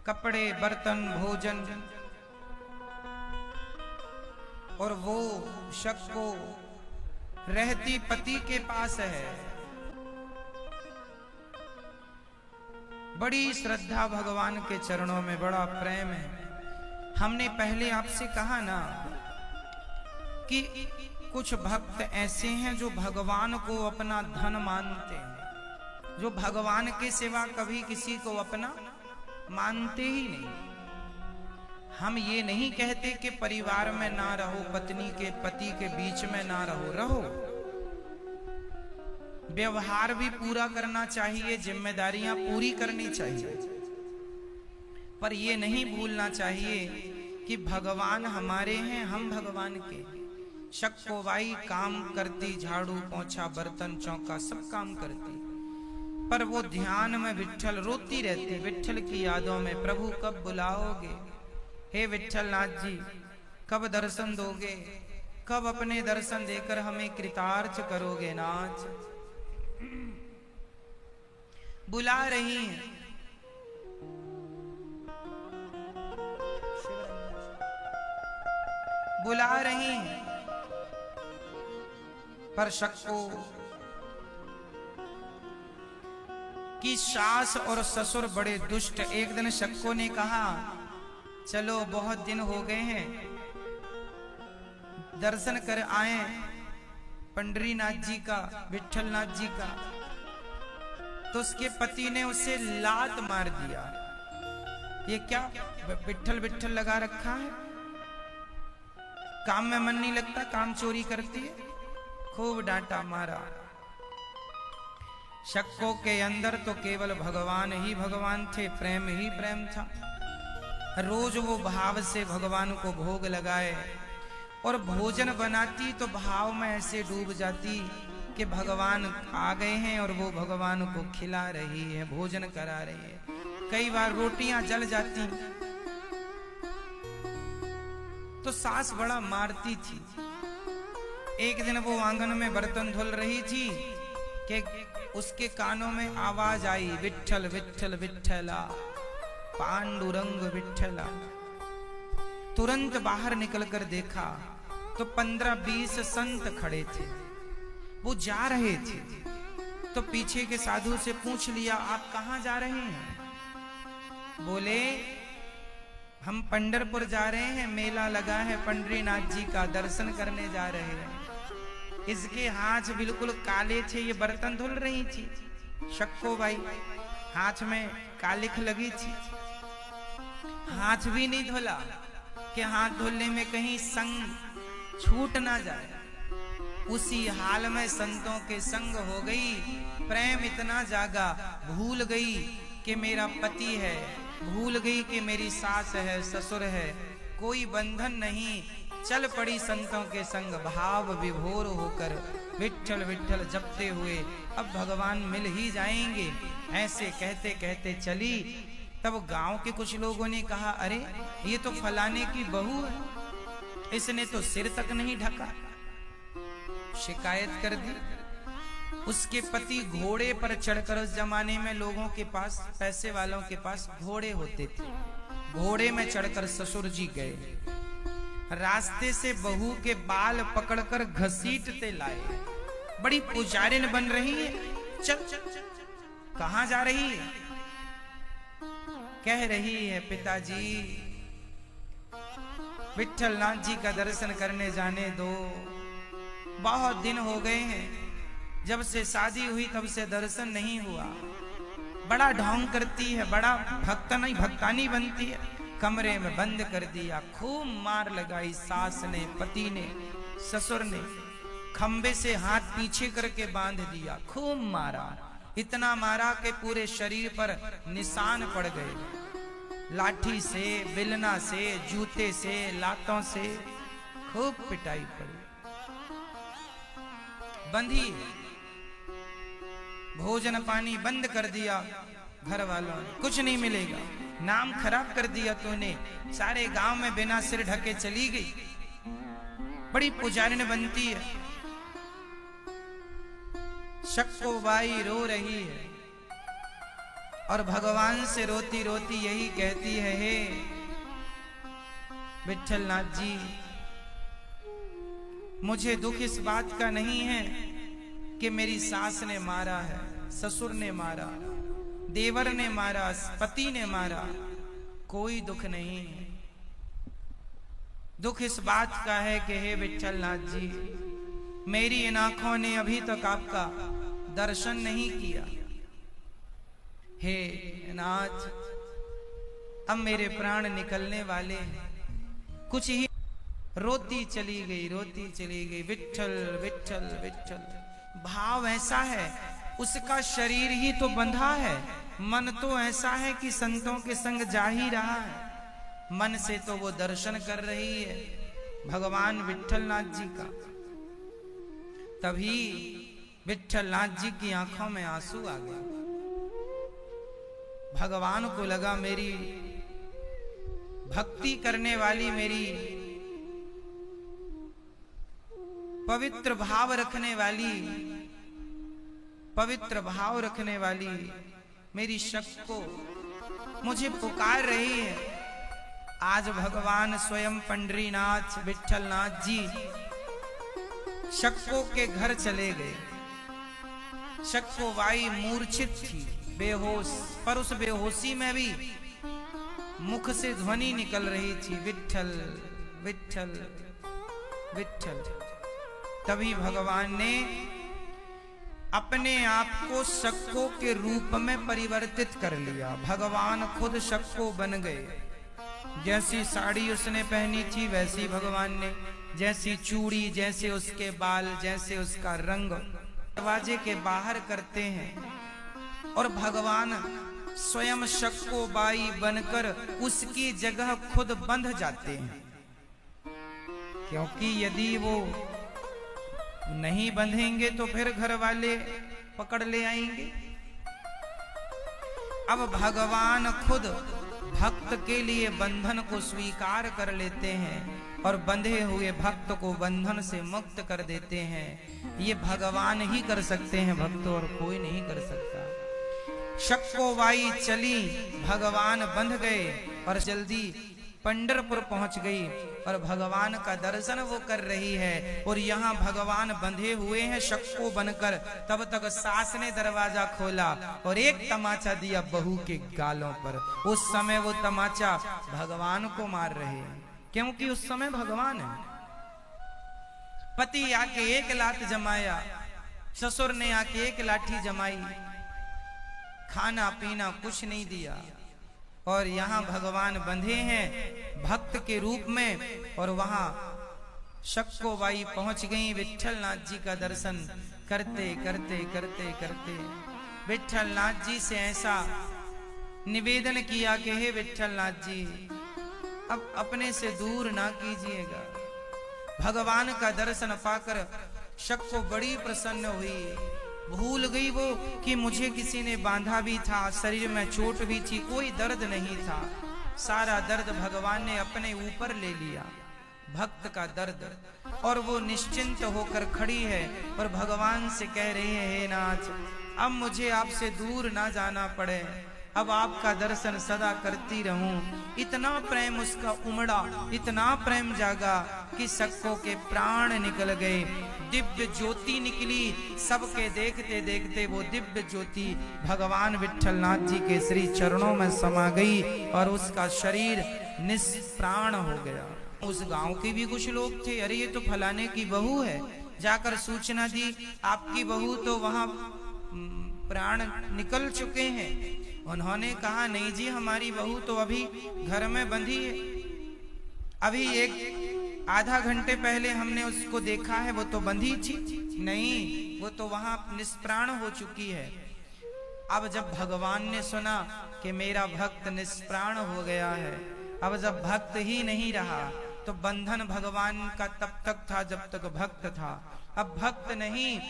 कपड़े बर्तन भोजन, और वो शक्को रहती पति के पास है। बड़ी श्रद्धा भगवान के चरणों में, बड़ा प्रेम है। हमने पहले आपसे कहा ना कि कुछ भक्त ऐसे हैं जो भगवान को अपना धन मानते हैं, जो भगवान के सिवा कभी किसी को अपना मानते ही नहीं। हम ये नहीं कहते कि परिवार में ना रहो, पत्नी के पति के बीच में ना रहो, व्यवहार भी पूरा करना चाहिए, जिम्मेदारियां पूरी करनी चाहिए, पर ये नहीं भूलना चाहिए कि भगवान हमारे हैं, हम भगवान के। शक्को बाई काम करती, झाड़ू पोंछा बर्तन चौका सब काम करती, पर वो ध्यान में विट्ठल रोती रहती, विट्ठल की यादों में। प्रभु कब बुलाओगे, हे विट्ठल नाथ जी, कब दर्शन दोगे, कब अपने दर्शन देकर हमें कृतार्थ करोगे नाथ। बुला रही हैं, बुला रही हैं, पर शक्को की सास और ससुर बड़े दुष्ट। एक दिन शक्को ने कहा, चलो बहुत दिन हो गए हैं, दर्शन कर आए पंडरीनाथ जी का, विट्ठल नाथ जी का। तो उसके पति ने उसे लात मार दिया। ये क्या विट्ठल विट्ठल लगा रखा है, काम में मन नहीं लगता, काम चोरी करती है। खूब डांटा मारा। शक्को के अंदर तो केवल भगवान ही भगवान थे, प्रेम ही प्रेम था। रोज वो भाव से भगवान को भोग लगाए, और भोजन बनाती तो भाव में ऐसे डूब जाती कि भगवान आ गए हैं और वो भगवान को खिला रही है, भोजन करा रही है। कई बार रोटियां जल जाती तो सास बड़ा मारती थी। एक दिन वो आंगन में बर्तन धुल रही थी कि उसके कानों में आवाज आई, विट्ठल विट्ठल विट्ठला, पांडुरंग विट्ठला। तुरंत बाहर निकलकर देखा तो 15-20 संत खड़े थे, वो जा रहे थे। तो पीछे के साधु से पूछ लिया, आप कहाँ जा रहे हैं? बोले, हम पंढरपुर जा रहे हैं, मेला लगा है पंडरीनाथ जी का, दर्शन करने जा रहे हैं। इसके हाथ बिल्कुल काले थे, ये बर्तन धुल रही थी। शक्को बाई हाथ में कालिख लगी थी, हाथ भी नहीं धोला कि हाथ धोने में कहीं संग छूट ना जाए। उसी हाल में संतों के संग हो गई, प्रेम इतना जागा, भूल गई कि मेरा पति है, भूल गई कि मेरी सास है, ससुर है, कोई बंधन नहीं, चल पड़ी संतों के संग भाव विभोर होकर विठ्ठल विठ्ठल जपते हुए अब भगवान मिल ही जाएंगे। ऐसे कहते कहते चली। तब गांव के कुछ लोगों ने कहा, अरे ये तो फलाने की बहू है, इसने तो सिर तक नहीं ढका। शिकायत कर दी। उसके पति घोड़े पर चढ़कर, उस जमाने में लोगों के पास, पैसे वालों के पास घोड़े होते थे, घोड़े में चढ़कर ससुर जी गए। रास्ते से बहू के बाल पकड़कर घसीटते लाए। बड़ी पुजारिन बन रही है, चल कहां जा रही है? कह रही है, पिताजी विठ्ठल नाथ जी का दर्शन करने जाने दो, बहुत दिन हो गए हैं, जब से शादी हुई तब से दर्शन नहीं हुआ। बड़ा ढोंग करती है, बड़ा भक्तानी बनती है। कमरे में बंद कर दिया, खूब मार लगाई सास ने, पति ने, ससुर ने। खंबे से हाथ पीछे करके बांध दिया, खूब मारा, इतना मारा कि पूरे शरीर पर निशान पड़ गए। लाठी से, बिलना से, जूते से, लातों से खूब पिटाई पड़ी। बंधी, भोजन पानी बंद कर दिया घर वालों ने, कुछ नहीं मिलेगा, नाम खराब कर दिया तूने, सारे गांव में बिना सिर ढके चली गई। बड़ी पुजारिन बनती है। शक्को बाई रो रही है और भगवान से रोती रोती यही कहती है, हे विठ्ठल नाथ जी, मुझे दुख इस बात का नहीं है कि मेरी सास ने मारा है, ससुर ने मारा, देवर ने मारा, पति ने मारा, कोई दुख नहीं है। दुख इस बात का है कि हे विठ्ठल नाथ जी, मेरी इन आंखों ने अभी तक आपका दर्शन नहीं किया। हे नाथ, अब मेरे प्राण निकलने वाले हैं। कुछ ही रोती चली गई, रोती चली गई, विठ्ठल विठ्ठल विठ्ठल। भाव ऐसा है, उसका शरीर ही तो बंधा है, मन तो ऐसा है कि संतों के संग जा ही रहा है। मन से तो वो दर्शन कर रही है भगवान विठ्ठल नाथ जी का। तभी विठ्ठल नाथ जी की आंखों में आंसू आ गए। भगवान को लगा मेरी भक्ति करने वाली, मेरी पवित्र भाव रखने वाली, पवित्र भाव रखने वाली मेरी शक्को मुझे पुकार रही है। आज भगवान स्वयं पंडरीनाथ विठ्ठल नाथ जी शक्को के घर चले गए। शक्को बाई मूर्छित थी, बेहोश, पर उस बेहोशी में भी मुख से ध्वनि निकल रही थी, विठ्ठल विठ्ठल विठ्ठल। तभी भगवान ने अपने आप को शक्को के रूप में परिवर्तित कर लिया। भगवान खुद शक्को बन गए। जैसी साड़ी उसने पहनी थी वैसी भगवान ने, जैसी चूड़ी, जैसे उसके बाल, जैसे उसका रंग, दरवाजे के बाहर करते हैं और भगवान स्वयं शक्को बाई बनकर उसकी जगह खुद बंध जाते हैं। क्योंकि यदि वो नहीं बंधेंगे तो फिर घर वाले पकड़ ले आएंगे। अब भगवान खुद भक्त के लिए बंधन को स्वीकार कर लेते हैं और बंधे हुए भक्त को बंधन से मुक्त कर देते हैं। ये भगवान ही कर सकते हैं भक्तों, और कोई नहीं कर सकता। शक्को बाई चली, भगवान बंध गए और जल्दी पंढरपुर पहुंच गई और भगवान का दर्शन वो कर रही है। और यहाँ भगवान बंधे हुए हैं शक्को बनकर। तब तक सास ने दरवाजा खोला और एक तमाचा दिया बहू के गालों पर। उस समय वो तमाचा भगवान को मार रहे हैं, क्योंकि उस समय भगवान है। पति आके एक लात जमाया, ससुर ने आके एक लाठी जमाई, खाना पीना कुछ नहीं दिया। और यहाँ भगवान बंधे हैं भक्त के रूप में। और वहां शक्कोबाई पहुंच गई विट्ठल नाथ जी का दर्शन करते करते करते करते विट्ठल नाथ जी से ऐसा निवेदन किया कि हे विट्ठल नाथ जी, अब अपने से दूर ना कीजिएगा। भगवान का दर्शन पाकर शक्को बड़ी प्रसन्न हुई, भूल गई वो कि मुझे किसी ने बांधा भी था, शरीर में चोट भी थी, कोई दर्द नहीं था। सारा दर्द भगवान ने अपने ऊपर ले लिया, भक्त का दर्द। और वो निश्चिंत होकर खड़ी है और भगवान से कह रही है, हे नाथ, अब मुझे आपसे दूर ना जाना पड़े, अब आपका दर्शन सदा करती रहूं। इतना प्रेम उसका उमड़ा, इतना प्रेम जागा कि शक्को के प्राण निकल गए। दिव्य ज्योति निकली, सबके देखते देखते वो दिव्य ज्योति भगवान विट्ठल नाथ जी के श्री चरणों में समा गई और उसका शरीर निष्प्राण हो गया। उस गांव के भी कुछ लोग थे, अरे ये तो फलाने की बहू है, जाकर सूचना दी आपकी बहू तो वहां प्राण निकल चुके हैं। उन्होंने कहा, नहीं जी, हमारी बहू तो अभी घर में बंधी है, अभी एक आधा घंटे पहले हमने उसको देखा है, वो तो बंधी थी। नहीं, वो तो वहां निष्प्राण हो चुकी है। अब जब भगवान ने सुना कि मेरा भक्त निष्प्राण हो गया है, अब जब भक्त ही नहीं रहा तो बंधन भगवान का तब तक था जब तक भक्त था, अब भक्त नहीं।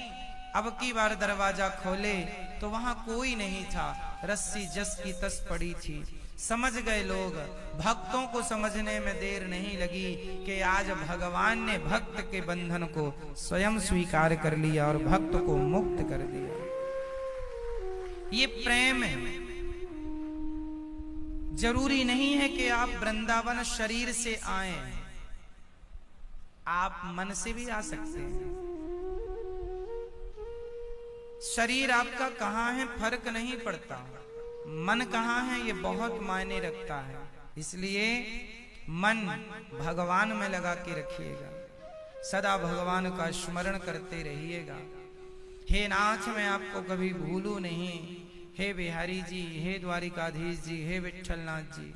अब की बार दरवाजा खोले तो वहां कोई नहीं था, रस्सी जस की तस पड़ी थी। समझ गए लोग, भक्तों को समझने में देर नहीं लगी कि आज भगवान ने भक्त के बंधन को स्वयं स्वीकार कर लिया और भक्त को मुक्त कर दिया। ये प्रेम है। जरूरी नहीं है कि आप वृंदावन शरीर से आए, आप मन से भी आ सकते हैं। शरीर आपका कहाँ है फर्क नहीं पड़ता, मन कहाँ है ये बहुत मायने रखता है। इसलिए मन भगवान में लगा के रखिएगा, सदा भगवान का स्मरण करते रहिएगा। हे नाथ, मैं आपको कभी भूलूं नहीं। हे बिहारी जी, हे द्वारिकाधीश जी, हे विट्ठल नाथ जी,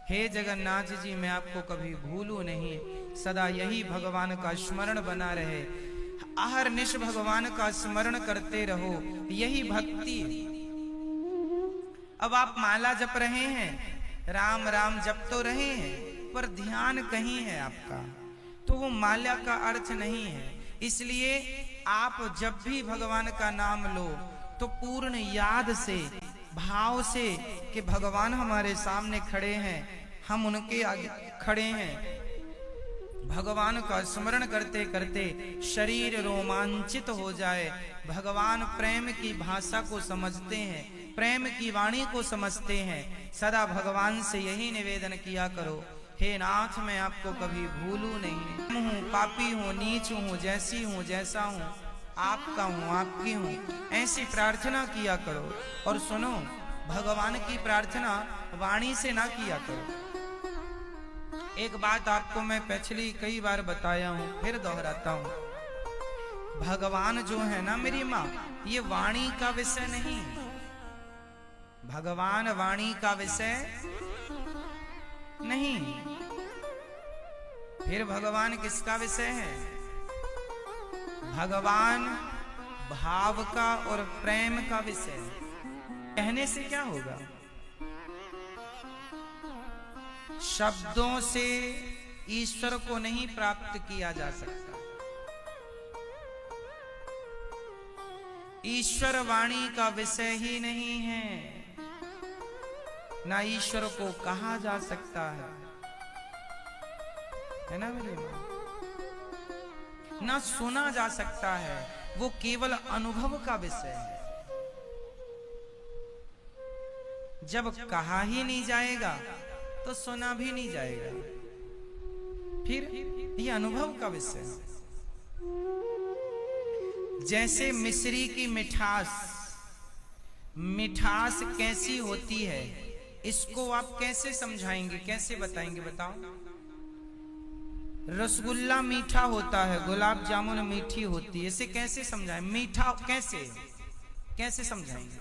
हे जगन्नाथ जी, मैं आपको कभी भूलूं नहीं। सदा यही भगवान का स्मरण बना रहे, अहरनिश भगवान का स्मरण करते रहो, यही भक्ति। अब आप माला जप रहे हैं, राम राम जप तो रहे हैं, पर ध्यान कहीं है आपका, तो वो माला का अर्थ नहीं है। इसलिए आप जब भी भगवान का नाम लो तो पूर्ण याद से, भाव से कि भगवान हमारे सामने खड़े हैं, हम उनके आगे खड़े हैं। भगवान का स्मरण करते करते शरीर रोमांचित हो जाए। भगवान प्रेम की भाषा को समझते हैं, प्रेम की वाणी को समझते हैं। सदा भगवान से यही निवेदन किया करो, हे नाथ, मैं आपको कभी भूलूं नहीं। हूँ पापी हूँ, नीच हूँ, जैसी हूँ, जैसा हूँ, आपका हूँ, आपकी हूँ, ऐसी प्रार्थना किया करो। और सुनो, भगवान की प्रार्थना वाणी से ना किया करो। एक बात आपको मैं पिछली कई बार बताया हूं, फिर दोहराता हूं। भगवान जो है ना मेरी माँ, ये वाणी का विषय नहीं। भगवान वाणी का विषय नहीं। फिर भगवान किसका विषय है? भगवान भाव का और प्रेम का विषय है। कहने से क्या होगा? शब्दों से ईश्वर को नहीं प्राप्त किया जा सकता। ईश्वर वाणी का विषय ही नहीं है, ना ईश्वर को कहा जा सकता है ना मेरे मां? ना सुना जा सकता है, वो केवल अनुभव का विषय है। जब कहा ही नहीं जाएगा तो सुना भी नहीं जाएगा, फिर ये अनुभव का विषय है। जैसे मिश्री की मिठास, मिठास कैसी होती है, इसको आप कैसे समझाएंगे, कैसे बताएंगे? बताओ। रसगुल्ला मीठा होता है, गुलाब जामुन मीठी होती है, इसे कैसे समझाएं? मीठा कैसे, कैसे समझाएंगे?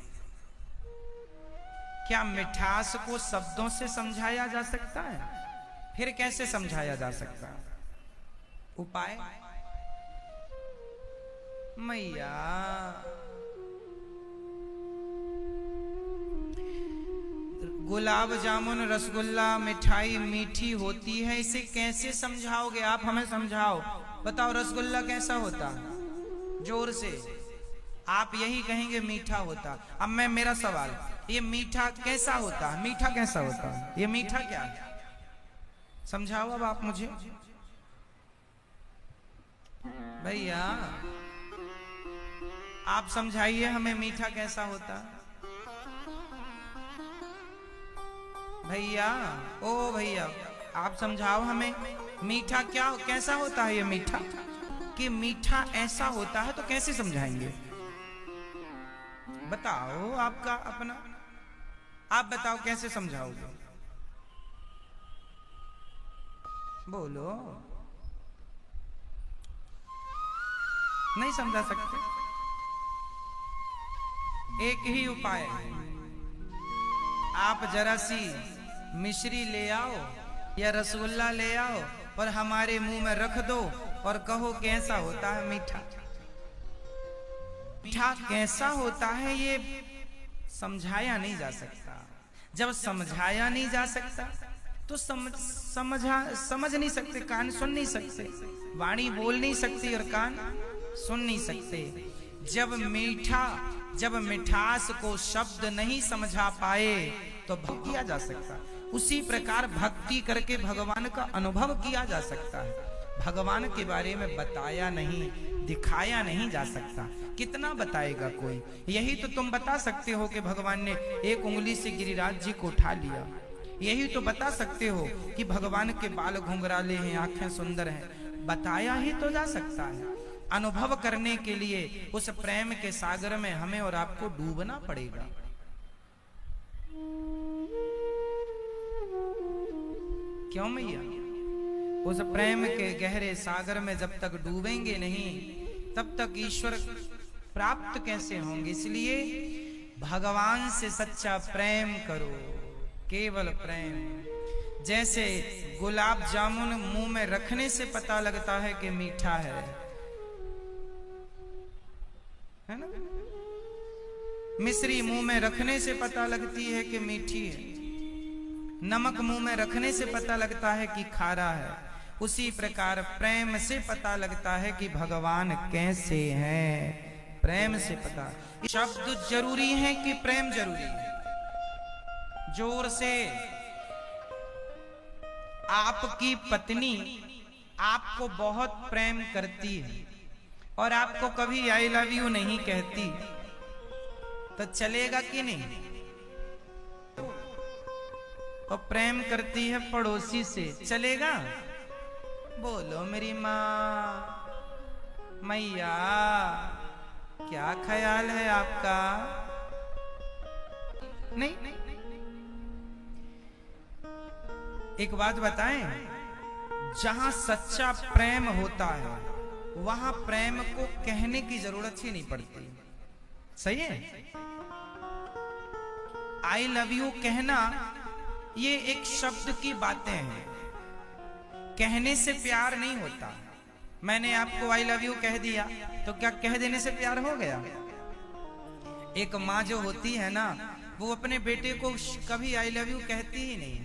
क्या मिठास को शब्दों से समझाया जा सकता है? फिर कैसे समझाया जा सकता है? उपाय मैया, गुलाब जामुन रसगुल्ला मिठाई मीठी होती है, इसे कैसे समझाओगे आप? हमें समझाओ, बताओ रसगुल्ला कैसा होता? जोर से आप यही कहेंगे मीठा होता। अब मैं, मेरा सवाल, ये मीठा कैसा होता है? मीठा कैसा होता है? ये मीठा क्या है? समझाओ अब आप मुझे भैया, आप समझाइए हमें मीठा कैसा होता है भैया। ओ भैया, आप समझाओ हमें मीठा क्या कैसा होता है? ये मीठा, कि मीठा ऐसा होता है तो कैसे समझाएंगे? बताओ आपका अपना, आप बताओ कैसे समझाओगे? बोलो, नहीं समझा सकते? एक ही उपाय है, आप जरा सी मिश्री ले आओ या रसगुल्ला ले आओ और हमारे मुंह में रख दो और कहो कैसा होता है मीठा। मीठा कैसा होता है ये समझाया नहीं जा सकता। जब समझाया नहीं जा सकता तो समझ नहीं सकते, कान सुन नहीं सकते, वाणी बोल नहीं सकती और कान सुन नहीं सकते। जब मिठास को शब्द नहीं समझा पाए तो भक्ति किया जा सकता। उसी प्रकार भक्ति करके भगवान का अनुभव किया जा सकता है। भगवान के बारे में बताया नहीं, दिखाया नहीं जा सकता। कितना बताएगा कोई? यही तो तुम बता सकते हो कि भगवान ने एक उंगली से गिरिराज जी को उठा लिया। यही तो बता सकते हो कि भगवान के बाल घुंघराले हैं, आंखें सुंदर हैं। बताया ही तो जा सकता है। अनुभव करने के लिए उस प्रेम के सागर में हमें और आपको डूबना पड़ेगा। क्यों मैया? उस प्रेम के गहरे सागर में जब तक डूबेंगे नहीं तब तक ईश्वर प्राप्त कैसे होंगे? इसलिए भगवान से सच्चा प्रेम करो, केवल प्रेम। जैसे गुलाब जामुन मुंह में रखने से पता लगता है कि मीठा है ना? मिश्री मुंह में रखने से पता लगती है कि मीठी है। नमक मुंह में रखने से पता लगता है कि खारा है। उसी प्रकार प्रेम से पता लगता है कि भगवान कैसे हैं। प्रेम से पता। शब्द जरूरी है कि प्रेम जरूरी है? जोर से। आपकी पत्नी आपको बहुत प्रेम करती है और आपको कभी आई लव यू नहीं कहती तो चलेगा कि नहीं? और प्रेम करती है पड़ोसी से, चलेगा? बोलो मेरी माँ। मैया, क्या ख्याल है आपका? नहीं। एक बात बताएं, जहां सच्चा प्रेम होता है वहां प्रेम को कहने की जरूरत ही नहीं पड़ती। सही है? आई लव यू कहना ये एक शब्द की बातें हैं। कहने से प्यार नहीं होता। मैंने आपको आई लव यू कह दिया तो क्या कह देने से प्यार हो गया? एक माँ जो होती है ना, वो अपने बेटे को कभी आई लव यू कहती ही नहीं।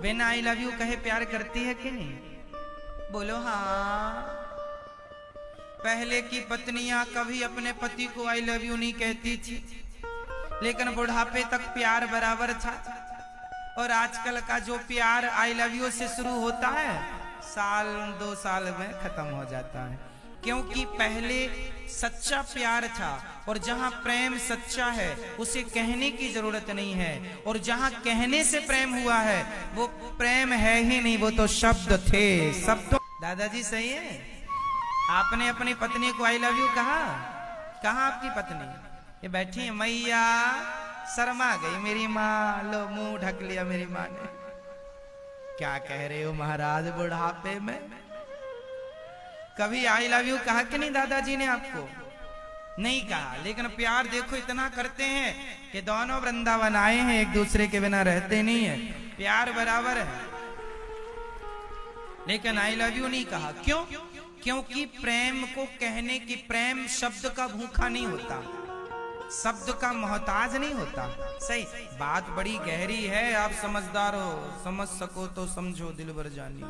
बिना आई लव यू कहे प्यार करती है कि नहीं? बोलो हाँ। पहले की पत्नियां कभी अपने पति को आई लव यू नहीं कहती थी, लेकिन बुढ़ापे तक प्यार बराबर था। और आजकल का जो प्यार आई लव यू से शुरू होता है, साल 2 साल में खत्म हो जाता है। क्योंकि पहले सच्चा प्यार था, और जहां प्रेम सच्चा है उसे कहने की जरूरत नहीं है। और जहां कहने से प्रेम हुआ है वो प्रेम है ही नहीं, वो तो शब्द थे। शब्दों। दादाजी सही है? आपने अपनी पत्नी को आई लव यू कहा? कहा आपकी पत्नी? ये बैठी है मैया, शर्मा गई मेरी माँ। लो मुंह ढक लिया मेरी माँ ने। क्या कह रहे हो महाराज, बुढ़ापे में कभी आई लव यू कहा कि नहीं? दादाजी ने आपको नहीं कहा, लेकिन प्यार देखो इतना करते हैं कि दोनों वृंदावन आए हैं, एक दूसरे के बिना रहते नहीं है, प्यार बराबर है, लेकिन आई लव यू नहीं कहा। क्यों? क्योंकि प्रेम को कहने की, प्रेम शब्द का भूखा नहीं होता, शब्द का मोहताज नहीं होता। सही बात बड़ी गहरी है, आप समझदार हो, समझ सको तो समझो दिलबर जानी।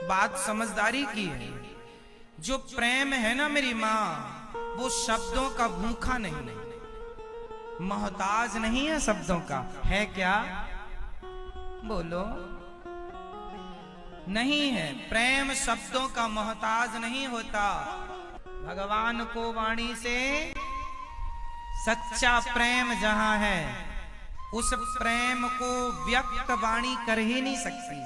बात समझदारी की है। जो प्रेम है ना मेरी माँ, वो शब्दों का भूखा नहीं, मोहताज नहीं है शब्दों का। है क्या? बोलो। नहीं है। प्रेम शब्दों का मोहताज नहीं होता। भगवान को वाणी से सच्चा प्रेम जहां है, उस प्रेम को व्यक्त वाणी कर ही नहीं सकती।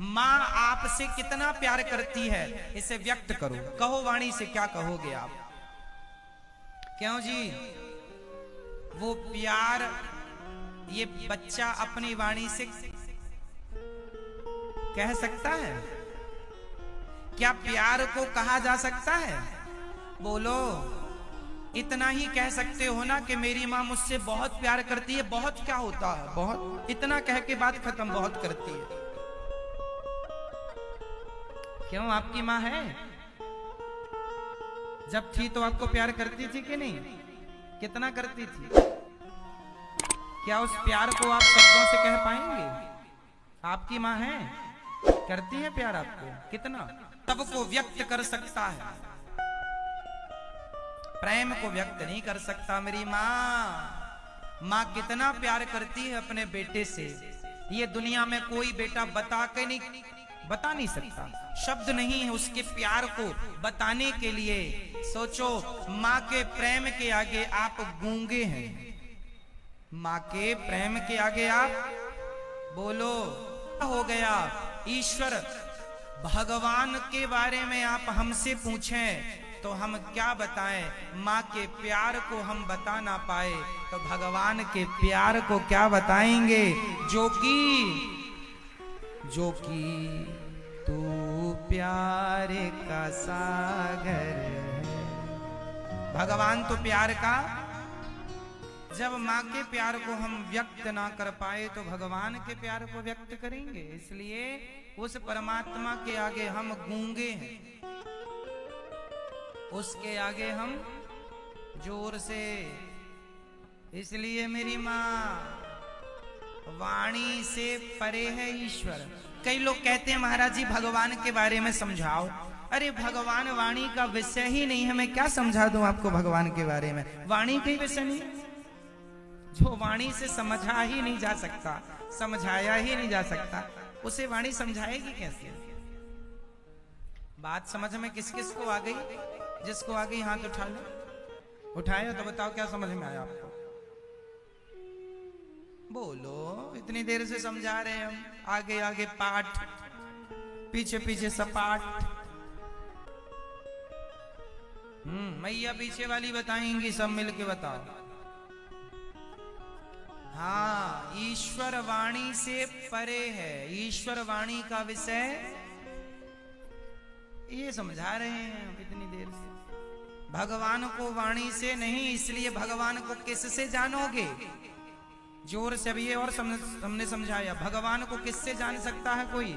माँ आपसे कितना प्यार करती है, इसे व्यक्त करो, कहो वाणी से, क्या कहोगे आप? क्यों जी? वो प्यार ये बच्चा अपनी वाणी से कह सकता है? क्या प्यार को कहा जा सकता है? बोलो। इतना ही कह सकते हो ना कि मेरी माँ मुझसे बहुत प्यार करती है। बहुत क्या होता है? बहुत, इतना कह के बात खत्म, बहुत करती है। क्यों? आपकी माँ है? जब थी तो आपको प्यार करती थी कि नहीं? कितना करती थी? क्या उस प्यार को आप शब्दों से कह पाएंगे? आपकी माँ है, करती है प्यार आपको। कितना? सबको व्यक्त कर सकता है, प्रेम को व्यक्त नहीं कर सकता। मेरी माँ, माँ कितना प्यार करती है अपने बेटे से, ये दुनिया में कोई बेटा बता नहीं सकता। शब्द नहीं है उसके प्यार को बताने के लिए। सोचो, माँ के प्रेम के आगे आप गूंगे हैं। माँ के प्रेम के आगे आप, बोलो, हो गया। ईश्वर भगवान के बारे में आप हमसे पूछें तो हम क्या बताएं? माँ के प्यार को हम बता ना पाए तो भगवान के प्यार को क्या बताएंगे? जो कि तू प्यार का सागर है। भगवान तो प्यार का, जब माँ के प्यार को हम व्यक्त ना कर पाए तो भगवान के प्यार को व्यक्त करेंगे। इसलिए उस परमात्मा के आगे हम गूंगे हैं, उसके आगे हम जोर से। इसलिए मेरी माँ, वाणी से परे है ईश्वर। कई लोग कहते हैं महाराज जी भगवान के बारे में समझाओ। अरे भगवान वाणी का विषय ही नहीं है, मैं क्या समझा दूं आपको भगवान के बारे में? वाणी का विषय नहीं, जो वाणी से समझा ही नहीं जा सकता, समझाया ही नहीं जा सकता, उसे वाणी समझाएगी कैसे? बात समझ में किस किस को आ गई? जिसको आ गई हाथ उठा लो। उठाया तो बताओ क्या समझ में आया आपको? बोलो। इतनी देर से समझा रहे हैं हम, आगे आगे पाठ, पीछे पीछे सपाट। मैया पीछे वाली बताएंगी, सब मिलके बताओ। हाँ, ईश्वर वाणी से परे है। ईश्वर वाणी का विषय ये समझा रहे हैं इतनी देर से। भगवान को वाणी से नहीं, इसलिए भगवान को किससे जानोगे? जोर से अभी ये और हमने समझाया, भगवान को किससे जान सकता है कोई?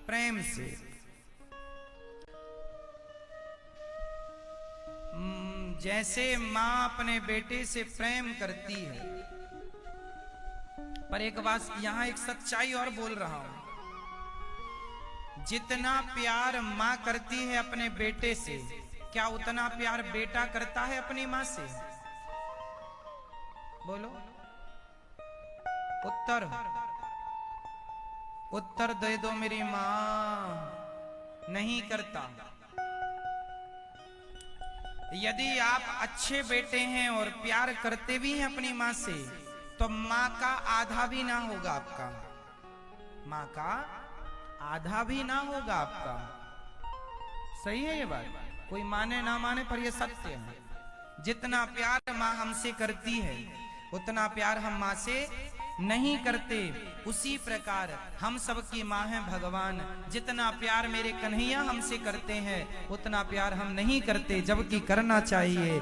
प्रेम से। जैसे माँ अपने बेटे से प्रेम करती है, पर एक बात यहां, एक सच्चाई और बोल रहा हूं। जितना प्यार माँ करती है अपने बेटे से, क्या उतना प्यार बेटा करता है अपनी माँ से? बोलो। उत्तर दे दो मेरी माँ। नहीं करता। यदि आप अच्छे बेटे हैं और प्यार करते भी हैं अपनी माँ से, तो माँ का आधा भी ना होगा आपका। माँ का आधा भी ना होगा आपका। सही है ये बात? कोई माने ना माने, पर ये सत्य है। जितना प्यार माँ हमसे करती है, उतना प्यार हम माँ से नहीं करते। उसी प्रकार हम सबकी माँ है भगवान। जितना प्यार मेरे कन्हैया हमसे करते हैं उतना प्यार हम नहीं करते, जबकि करना चाहिए।